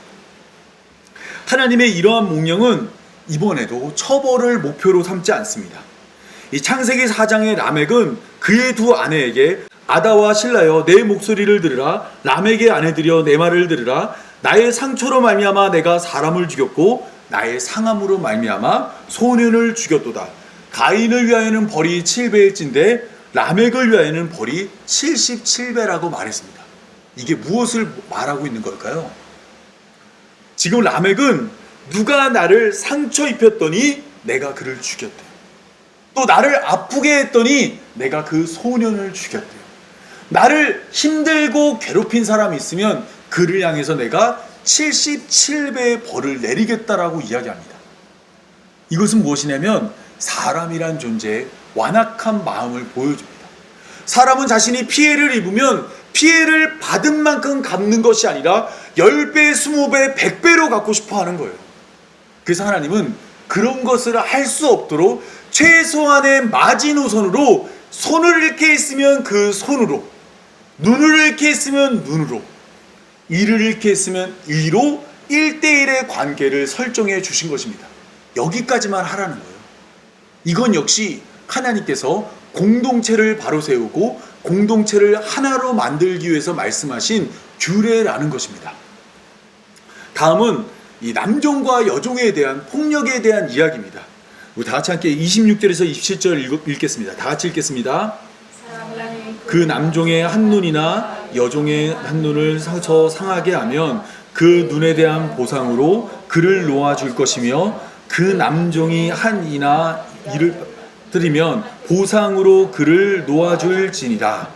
하나님의 이러한 목령은 이번에도 처벌을 목표로 삼지 않습니다. 이 창세기 4장의 라멕은 그의 두 아내에게 아다와 실라여 내 목소리를 들으라, 라멕의 아내들여 내 말을 들으라, 나의 상처로 말미암아 내가 사람을 죽였고 나의 상함으로 말미암아 소년을 죽였도다. 가인을 위하여는 벌이 7배일진데 라멕을 위하여는 벌이 77배라고 말했습니다. 이게 무엇을 말하고 있는 걸까요? 지금 라멕은 누가 나를 상처 입혔더니 내가 그를 죽였대요. 또 나를 아프게 했더니 내가 그 소년을 죽였대요. 나를 힘들고 괴롭힌 사람이 있으면 그를 향해서 내가 77배의 벌을 내리겠다라고 이야기합니다. 이것은 무엇이냐면 사람이란 존재의 완악한 마음을 보여줍니다. 사람은 자신이 피해를 입으면 피해를 받은 만큼 갚는 것이 아니라 10배, 20배, 100배로 갚고 싶어 하는 거예요. 그래서 하나님은 그런 것을 할 수 없도록 최소한의 마지노선으로 손을 잃게 했으면 그 손으로, 눈을 잃게 했으면 눈으로, 이를 잃게 했으면 이로 1대1의 관계를 설정해 주신 것입니다. 여기까지만 하라는 거예요. 이건 역시 하나님께서 공동체를 바로 세우고 공동체를 하나로 만들기 위해서 말씀하신 규례라는 것입니다. 다음은 이 남종과 여종에 대한 폭력에 대한 이야기입니다. 우리 다 같이 함께 26절에서 27절 읽겠습니다. 다 같이 읽겠습니다. 그 남종의 한 눈이나 여종의 한 눈을 상하게 하면 그 눈에 대한 보상으로 그를 놓아줄 것이며 그 남종이 한 이나 일을 드리면 보상으로 그를 놓아줄지니라.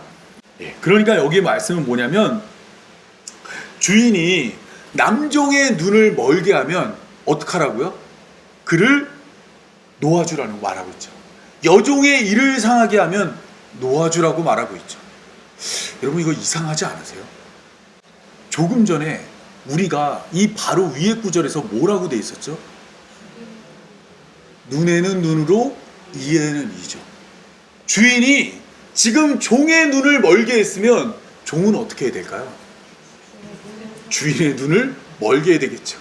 그러니까 여기 말씀은 뭐냐면 주인이 남종의 눈을 멀게 하면 어떡하라고요? 그를 놓아주라는 말하고 있죠. 여종의 일을 상하게 하면 놓아주라고 말하고 있죠. 여러분 이거 이상하지 않으세요? 조금 전에 우리가 이 바로 위에 구절에서 뭐라고 돼 있었죠? 눈에는 눈으로 이에는 이죠. 주인이 지금 종의 눈을 멀게 했으면 종은 어떻게 해야 될까요? 주인의 눈을 멀게 해야 되겠죠.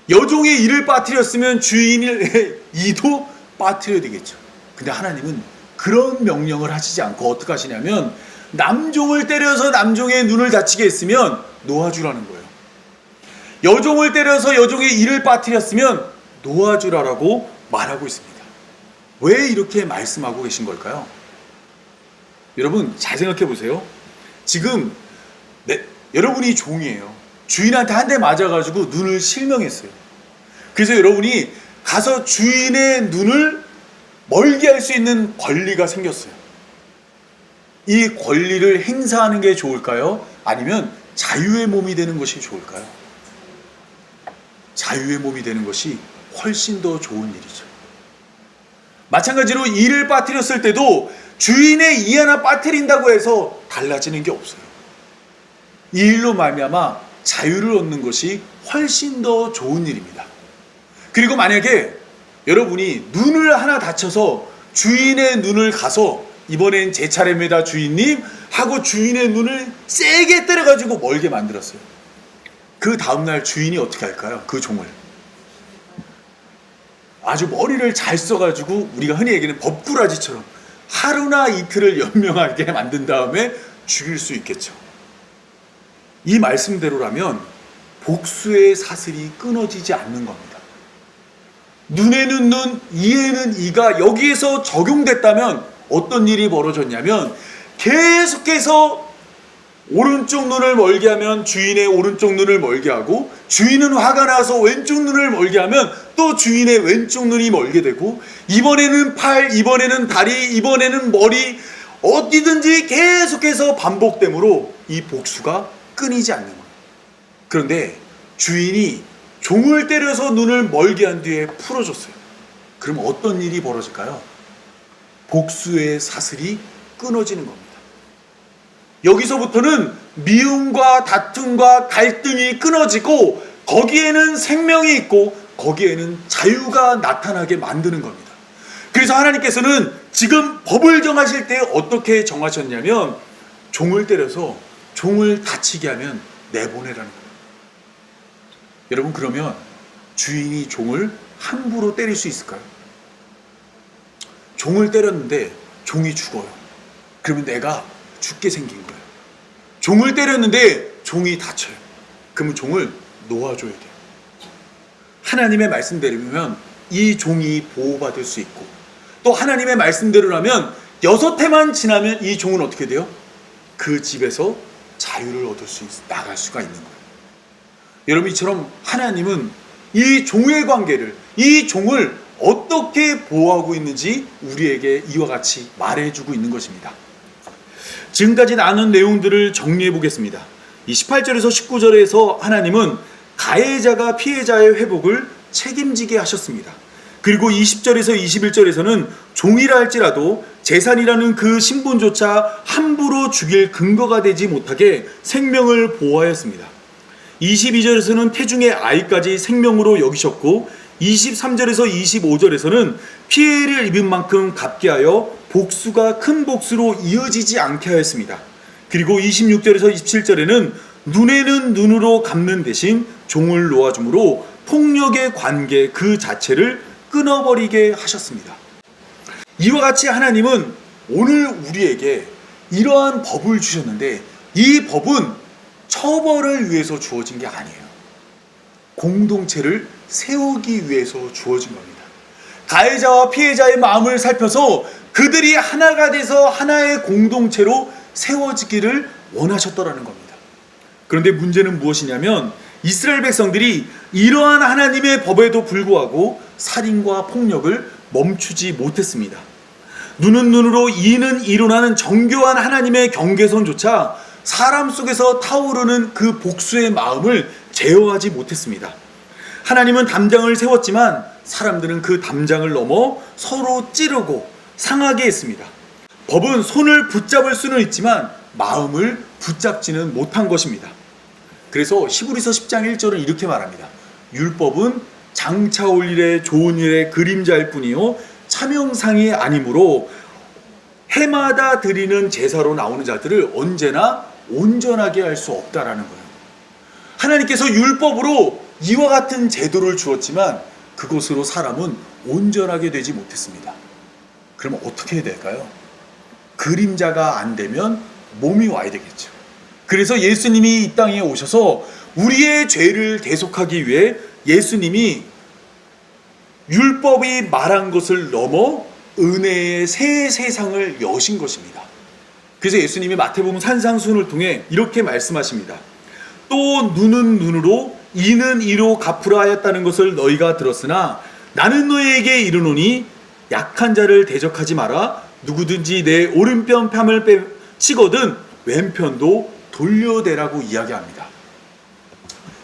여종의 이를 빠뜨렸으면 주인의 이도 빠뜨려야 되겠죠. 근데 하나님은 그런 명령을 하시지 않고 어떻게 하시냐면 남종을 때려서 남종의 눈을 다치게 했으면 놓아주라는 거예요. 여종을 때려서 여종의 이를 빠뜨렸으면 놓아주라라고 말하고 있습니다. 왜 이렇게 말씀하고 계신 걸까요? 여러분 잘 생각해 보세요. 지금 여러분이 종이에요. 주인한테 한 대 맞아가지고 눈을 실명했어요. 그래서 여러분이 가서 주인의 눈을 멀게 할 수 있는 권리가 생겼어요. 이 권리를 행사하는 게 좋을까요? 아니면 자유의 몸이 되는 것이 좋을까요? 자유의 몸이 되는 것이 훨씬 더 좋은 일이죠. 마찬가지로 이를 빠뜨렸을 때도 주인의 이 하나 빠뜨린다고 해서 달라지는 게 없어요. 이 일로 말미암아 자유를 얻는 것이 훨씬 더 좋은 일입니다. 그리고 만약에 여러분이 눈을 하나 다쳐서 주인의 눈을 가서 이번엔 제 차례입니다 주인님 하고 주인의 눈을 세게 때려가지고 멀게 만들었어요. 그 다음날 주인이 어떻게 할까요? 그 종을 아주 머리를 잘 써가지고 우리가 흔히 얘기하는 법꾸라지처럼 하루나 이틀을 연명하게 만든 다음에 죽일 수 있겠죠. 이 말씀대로라면 복수의 사슬이 끊어지지 않는 겁니다. 눈에는 눈, 이에는 이가 여기에서 적용됐다면 어떤 일이 벌어졌냐면 계속해서 오른쪽 눈을 멀게 하면 주인의 오른쪽 눈을 멀게 하고 주인은 화가 나서 왼쪽 눈을 멀게 하면 또 주인의 왼쪽 눈이 멀게 되고 이번에는 팔, 이번에는 다리, 이번에는 머리 어디든지 계속해서 반복되므로 이 복수가 끊이지 않는 거예요. 그런데 주인이 종을 때려서 눈을 멀게 한 뒤에 풀어줬어요. 그럼 어떤 일이 벌어질까요? 복수의 사슬이 끊어지는 겁니다. 여기서부터는 미움과 다툼과 갈등이 끊어지고 거기에는 생명이 있고 거기에는 자유가 나타나게 만드는 겁니다. 그래서 하나님께서는 지금 법을 정하실 때 어떻게 정하셨냐면 종을 때려서 종을 다치게 하면 내보내라는 거예요. 여러분 그러면 주인이 종을 함부로 때릴 수 있을까요? 종을 때렸는데 종이 죽어요. 그러면 내가 죽게 생긴 거예요. 종을 때렸는데 종이 다쳐요. 그러면 종을 놓아줘야 돼요. 하나님의 말씀대로면 이 종이 보호받을 수 있고 또 하나님의 말씀대로라면 6해만 지나면 이 종은 어떻게 돼요? 그 집에서 자유를 얻을 수 나갈 수가 있는 거예요. 여러분 이처럼 하나님은 이 종의 관계를 이 종을 어떻게 보호하고 있는지 우리에게 이와 같이 말해주고 있는 것입니다. 지금까지 나눈 내용들을 정리해 보겠습니다. 이 18절에서 19절에서 하나님은 가해자가 피해자의 회복을 책임지게 하셨습니다. 그리고 20절에서 21절에서는 종이라 할지라도 재산이라는 그 신분조차 함부로 죽일 근거가 되지 못하게 생명을 보호하였습니다. 22절에서는 태중의 아이까지 생명으로 여기셨고 23절에서 25절에서는 피해를 입은 만큼 갚게 하여 복수가 큰 복수로 이어지지 않게 하였습니다. 그리고 26절에서 27절에는 눈에는 눈으로 갚는 대신 종을 놓아줌으로 폭력의 관계 그 자체를 끊어버리게 하셨습니다. 이와 같이 하나님은 오늘 우리에게 이러한 법을 주셨는데 이 법은 처벌을 위해서 주어진 게 아니에요. 공동체를 세우기 위해서 주어진 겁니다. 가해자와 피해자의 마음을 살펴서 그들이 하나가 돼서 하나의 공동체로 세워지기를 원하셨더라는 겁니다. 그런데 문제는 무엇이냐면 이스라엘 백성들이 이러한 하나님의 법에도 불구하고 살인과 폭력을 멈추지 못했습니다. 눈은 눈으로 이는 이로 하는 정교한 하나님의 경계선조차 사람 속에서 타오르는 그 복수의 마음을 제어하지 못했습니다. 하나님은 담장을 세웠지만 사람들은 그 담장을 넘어 서로 찌르고 상하게 했습니다. 법은 손을 붙잡을 수는 있지만 마음을 붙잡지는 못한 것입니다. 그래서 히브리서 10장 1절은 이렇게 말합니다. 율법은 장차 올 일에 좋은 일의 그림자일 뿐이요 참형상이 아니므로 해마다 드리는 제사로 나오는 자들을 언제나 온전하게 할 수 없다라는 거예요. 하나님께서 율법으로 이와 같은 제도를 주었지만 그것으로 사람은 온전하게 되지 못했습니다. 그러면 어떻게 해야 될까요? 그림자가 안 되면 몸이 와야 되겠죠. 그래서 예수님이 이 땅에 오셔서 우리의 죄를 대속하기 위해 예수님이 율법이 말한 것을 넘어 은혜의 새 세상을 여신 것입니다. 그래서 예수님이 마태복음 산상수훈을 통해 이렇게 말씀하십니다. 또 눈은 눈으로 이는 이로 갚으라 하였다는 것을 너희가 들었으나 나는 너희에게 이르노니 약한 자를 대적하지 마라. 누구든지 내 오른편 뺨을 치거든 왼편도 돌려대라고 이야기합니다.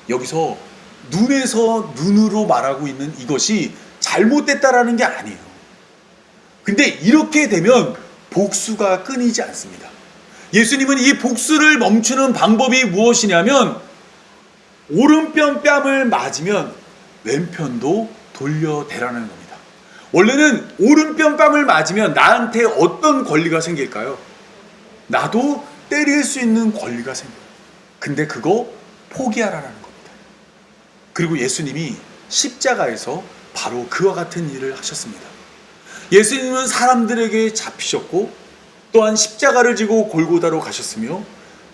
여기서 눈에서 눈으로 말하고 있는 이것이 잘못됐다라는 게 아니에요. 근데 이렇게 되면 복수가 끊이지 않습니다. 예수님은 이 복수를 멈추는 방법이 무엇이냐면 오른편 뺨을 맞으면 왼편도 돌려대라는 겁니다. 원래는 오른편 뺨을 맞으면 나한테 어떤 권리가 생길까요? 나도 때릴 수 있는 권리가 생겨요. 근데 그거 포기하라는 겁니다. 그리고 예수님이 십자가에서 바로 그와 같은 일을 하셨습니다. 예수님은 사람들에게 잡히셨고 또한 십자가를 지고 골고다로 가셨으며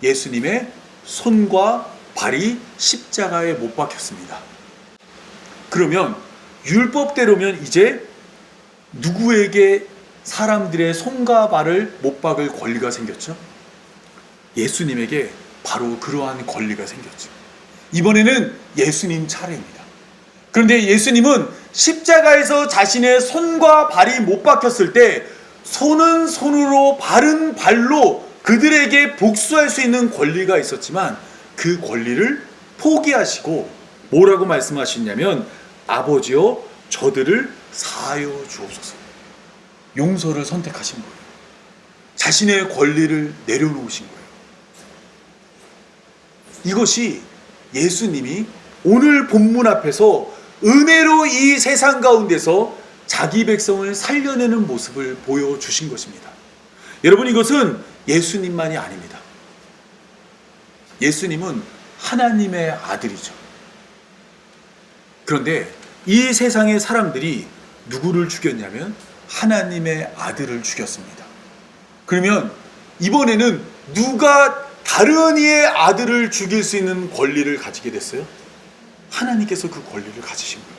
예수님의 손과 발이 십자가에 못 박혔습니다. 그러면 율법대로면 이제 누구에게 사람들의 손과 발을 못 박을 권리가 생겼죠? 예수님에게 바로 그러한 권리가 생겼죠. 이번에는 예수님 차례입니다. 그런데 예수님은 십자가에서 자신의 손과 발이 못 박혔을 때 손은 손으로 발은 발로 그들에게 복수할 수 있는 권리가 있었지만 그 권리를 포기하시고 뭐라고 말씀하셨냐면 아버지여 저들을 사하여 주옵소서. 용서를 선택하신 거예요. 자신의 권리를 내려놓으신 거예요. 이것이 예수님이 오늘 본문 앞에서 은혜로 이 세상 가운데서 자기 백성을 살려내는 모습을 보여주신 것입니다. 여러분, 이것은 예수님만이 아닙니다. 예수님은 하나님의 아들이죠. 그런데 이 세상의 사람들이 누구를 죽였냐면 하나님의 아들을 죽였습니다. 그러면 이번에는 누가 다른 이의 아들을 죽일 수 있는 권리를 가지게 됐어요? 하나님께서 그 권리를 가지신 거예요.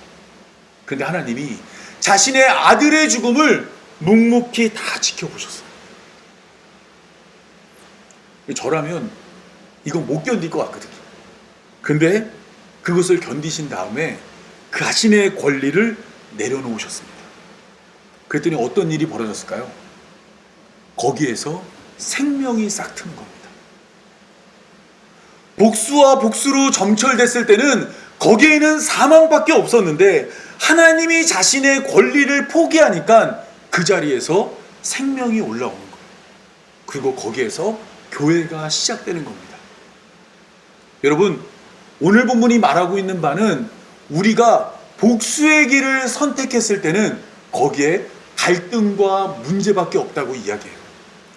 그런데 하나님이 자신의 아들의 죽음을 묵묵히 다 지켜보셨어요. 저라면 이건 못 견딜 것 같거든요. 근데 그것을 견디신 다음에 그 자신의 권리를 내려놓으셨습니다. 그랬더니 어떤 일이 벌어졌을까요? 거기에서 생명이 싹 트는 겁니다. 복수와 복수로 점철됐을 때는 거기에는 사망밖에 없었는데 하나님이 자신의 권리를 포기하니까 그 자리에서 생명이 올라오는 거예요. 그리고 거기에서 교회가 시작되는 겁니다. 여러분, 오늘 본문이 말하고 있는 바는 우리가 복수의 길을 선택했을 때는 거기에 갈등과 문제밖에 없다고 이야기해요.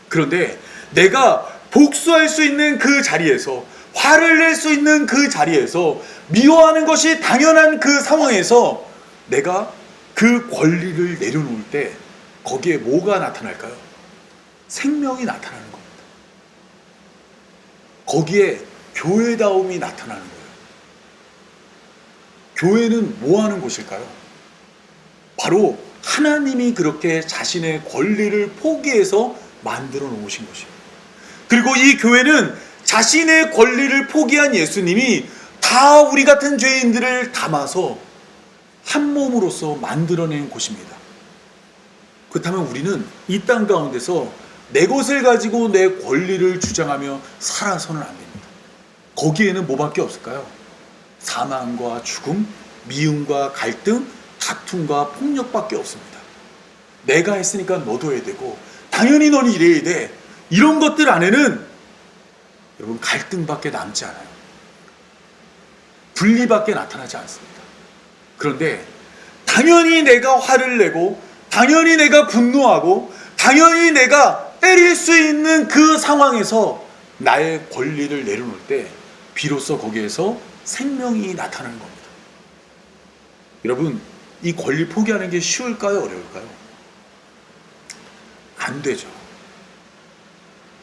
그런데 내가 복수할 수 있는 그 자리에서, 화를 낼 수 있는 그 자리에서, 미워하는 것이 당연한 그 상황에서 내가 그 권리를 내려놓을 때 거기에 뭐가 나타날까요? 생명이 나타나는 겁니다. 거기에 교회다움이 나타나는 거예요. 교회는 뭐 하는 곳일까요? 바로 하나님이 그렇게 자신의 권리를 포기해서 만들어 놓으신 것이에요. 그리고 이 교회는 자신의 권리를 포기한 예수님이 다 우리 같은 죄인들을 담아서 한 몸으로서 만들어낸 곳입니다. 그렇다면 우리는 이 땅 가운데서 내 것을 가지고 내 권리를 주장하며 살아서는 안 됩니다. 거기에는 뭐밖에 없을까요? 사망과 죽음, 미움과 갈등, 다툼과 폭력밖에 없습니다. 내가 했으니까 너도 해야 되고 당연히 넌 이래야 돼. 이런 것들 안에는 여러분 갈등밖에 남지 않아요. 분리밖에 나타나지 않습니다. 그런데 당연히 내가 화를 내고 당연히 내가 분노하고 당연히 내가 때릴 수 있는 그 상황에서 나의 권리를 내려놓을 때 비로소 거기에서 생명이 나타나는 겁니다. 여러분, 이 권리 포기하는 게 쉬울까요? 어려울까요? 안 되죠.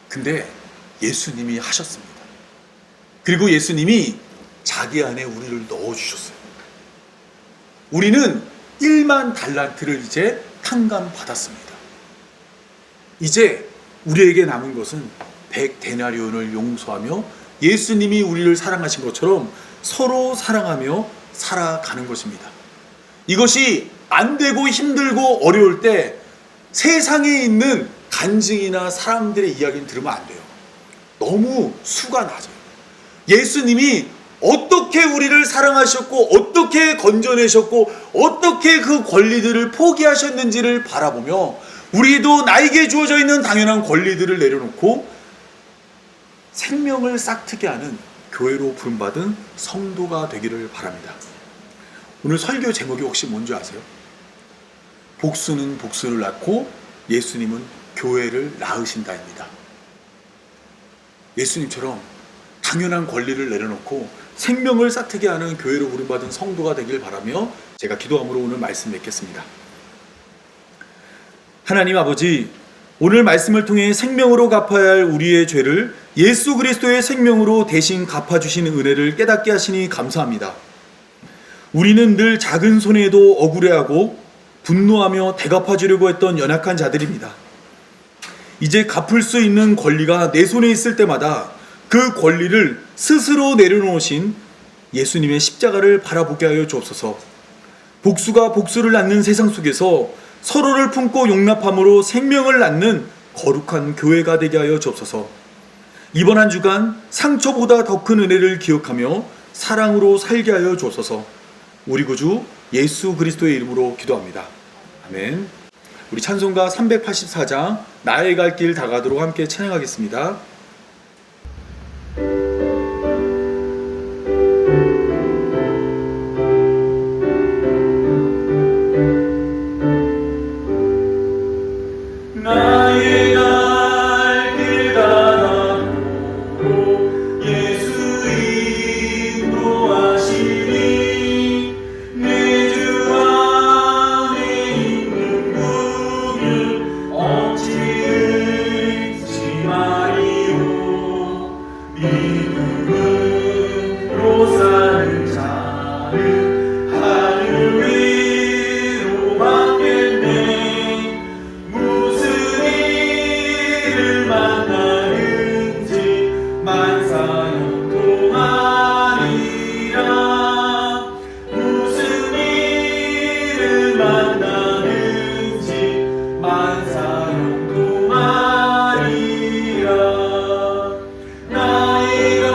근데 예수님이 하셨습니다. 그리고 예수님이 자기 안에 우리를 넣어주셨어요. 우리는 1만 달란트를 이제 탕감받았습니다. 이제 우리에게 남은 것은 100데나리온을 용서하며 예수님이 우리를 사랑하신 것처럼 서로 사랑하며 살아가는 것입니다. 이것이 안 되고 힘들고 어려울 때 세상에 있는 간증이나 사람들의 이야기는 들으면 안 돼요. 너무 수가 낮아요. 예수님이 어떻게 우리를 사랑하셨고 어떻게 건져내셨고 어떻게 그 권리들을 포기하셨는지를 바라보며 우리도 나에게 주어져 있는 당연한 권리들을 내려놓고 생명을 싹트게 하는 교회로 부름받은 성도가 되기를 바랍니다. 오늘 설교 제목이 혹시 뭔지 아세요? 복수는 복수를 낳고 예수님은 교회를 낳으신다입니다. 예수님처럼 당연한 권리를 내려놓고 생명을 싹트게 하는 교회로 부름받은 성도가 되길 바라며 제가 기도함으로 오늘 말씀 맺겠습니다. 하나님 아버지, 오늘 말씀을 통해 생명으로 갚아야 할 우리의 죄를 예수 그리스도의 생명으로 대신 갚아주시는 은혜를 깨닫게 하시니 감사합니다. 우리는 늘 작은 손해에도 억울해하고 분노하며 대갚아주려고 했던 연약한 자들입니다. 이제 갚을 수 있는 권리가 내 손에 있을 때마다 그 권리를 스스로 내려놓으신 예수님의 십자가를 바라보게 하여 주옵소서. 복수가 복수를 낳는 세상 속에서 서로를 품고 용납함으로 생명을 낳는 거룩한 교회가 되게 하여 주옵소서. 이번 한 주간 상처보다 더 큰 은혜를 기억하며 사랑으로 살게 하여 주옵소서. 우리 구주 예수 그리스도의 이름으로 기도합니다. 아멘. 우리 찬송가 384장 나의 갈 길 다가도록 함께 찬양하겠습니다. 나의 갈 길 다가도록 예수 인도하시니 내 주 안에 있는 분을 어찌 의심하리요. 믿음으로 사는 자는 하늘 위로 받겠네. 무슨 일을 만나는지 만사형통하리라. 무슨 일을 만나는지 만사형통하리라. 나의 갈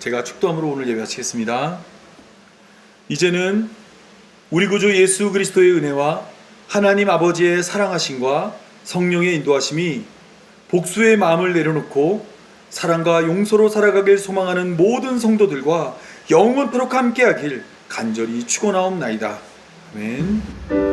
제가 축도함으로 오늘 예배 마치겠습니다. 이제는 우리 구주 예수 그리스도의 은혜와 하나님 아버지의 사랑하심과 성령의 인도하심이 복수의 마음을 내려놓고 사랑과 용서로 살아가길 소망하는 모든 성도들과 영원토록 함께하길 간절히 축원하옵나이다. 아멘.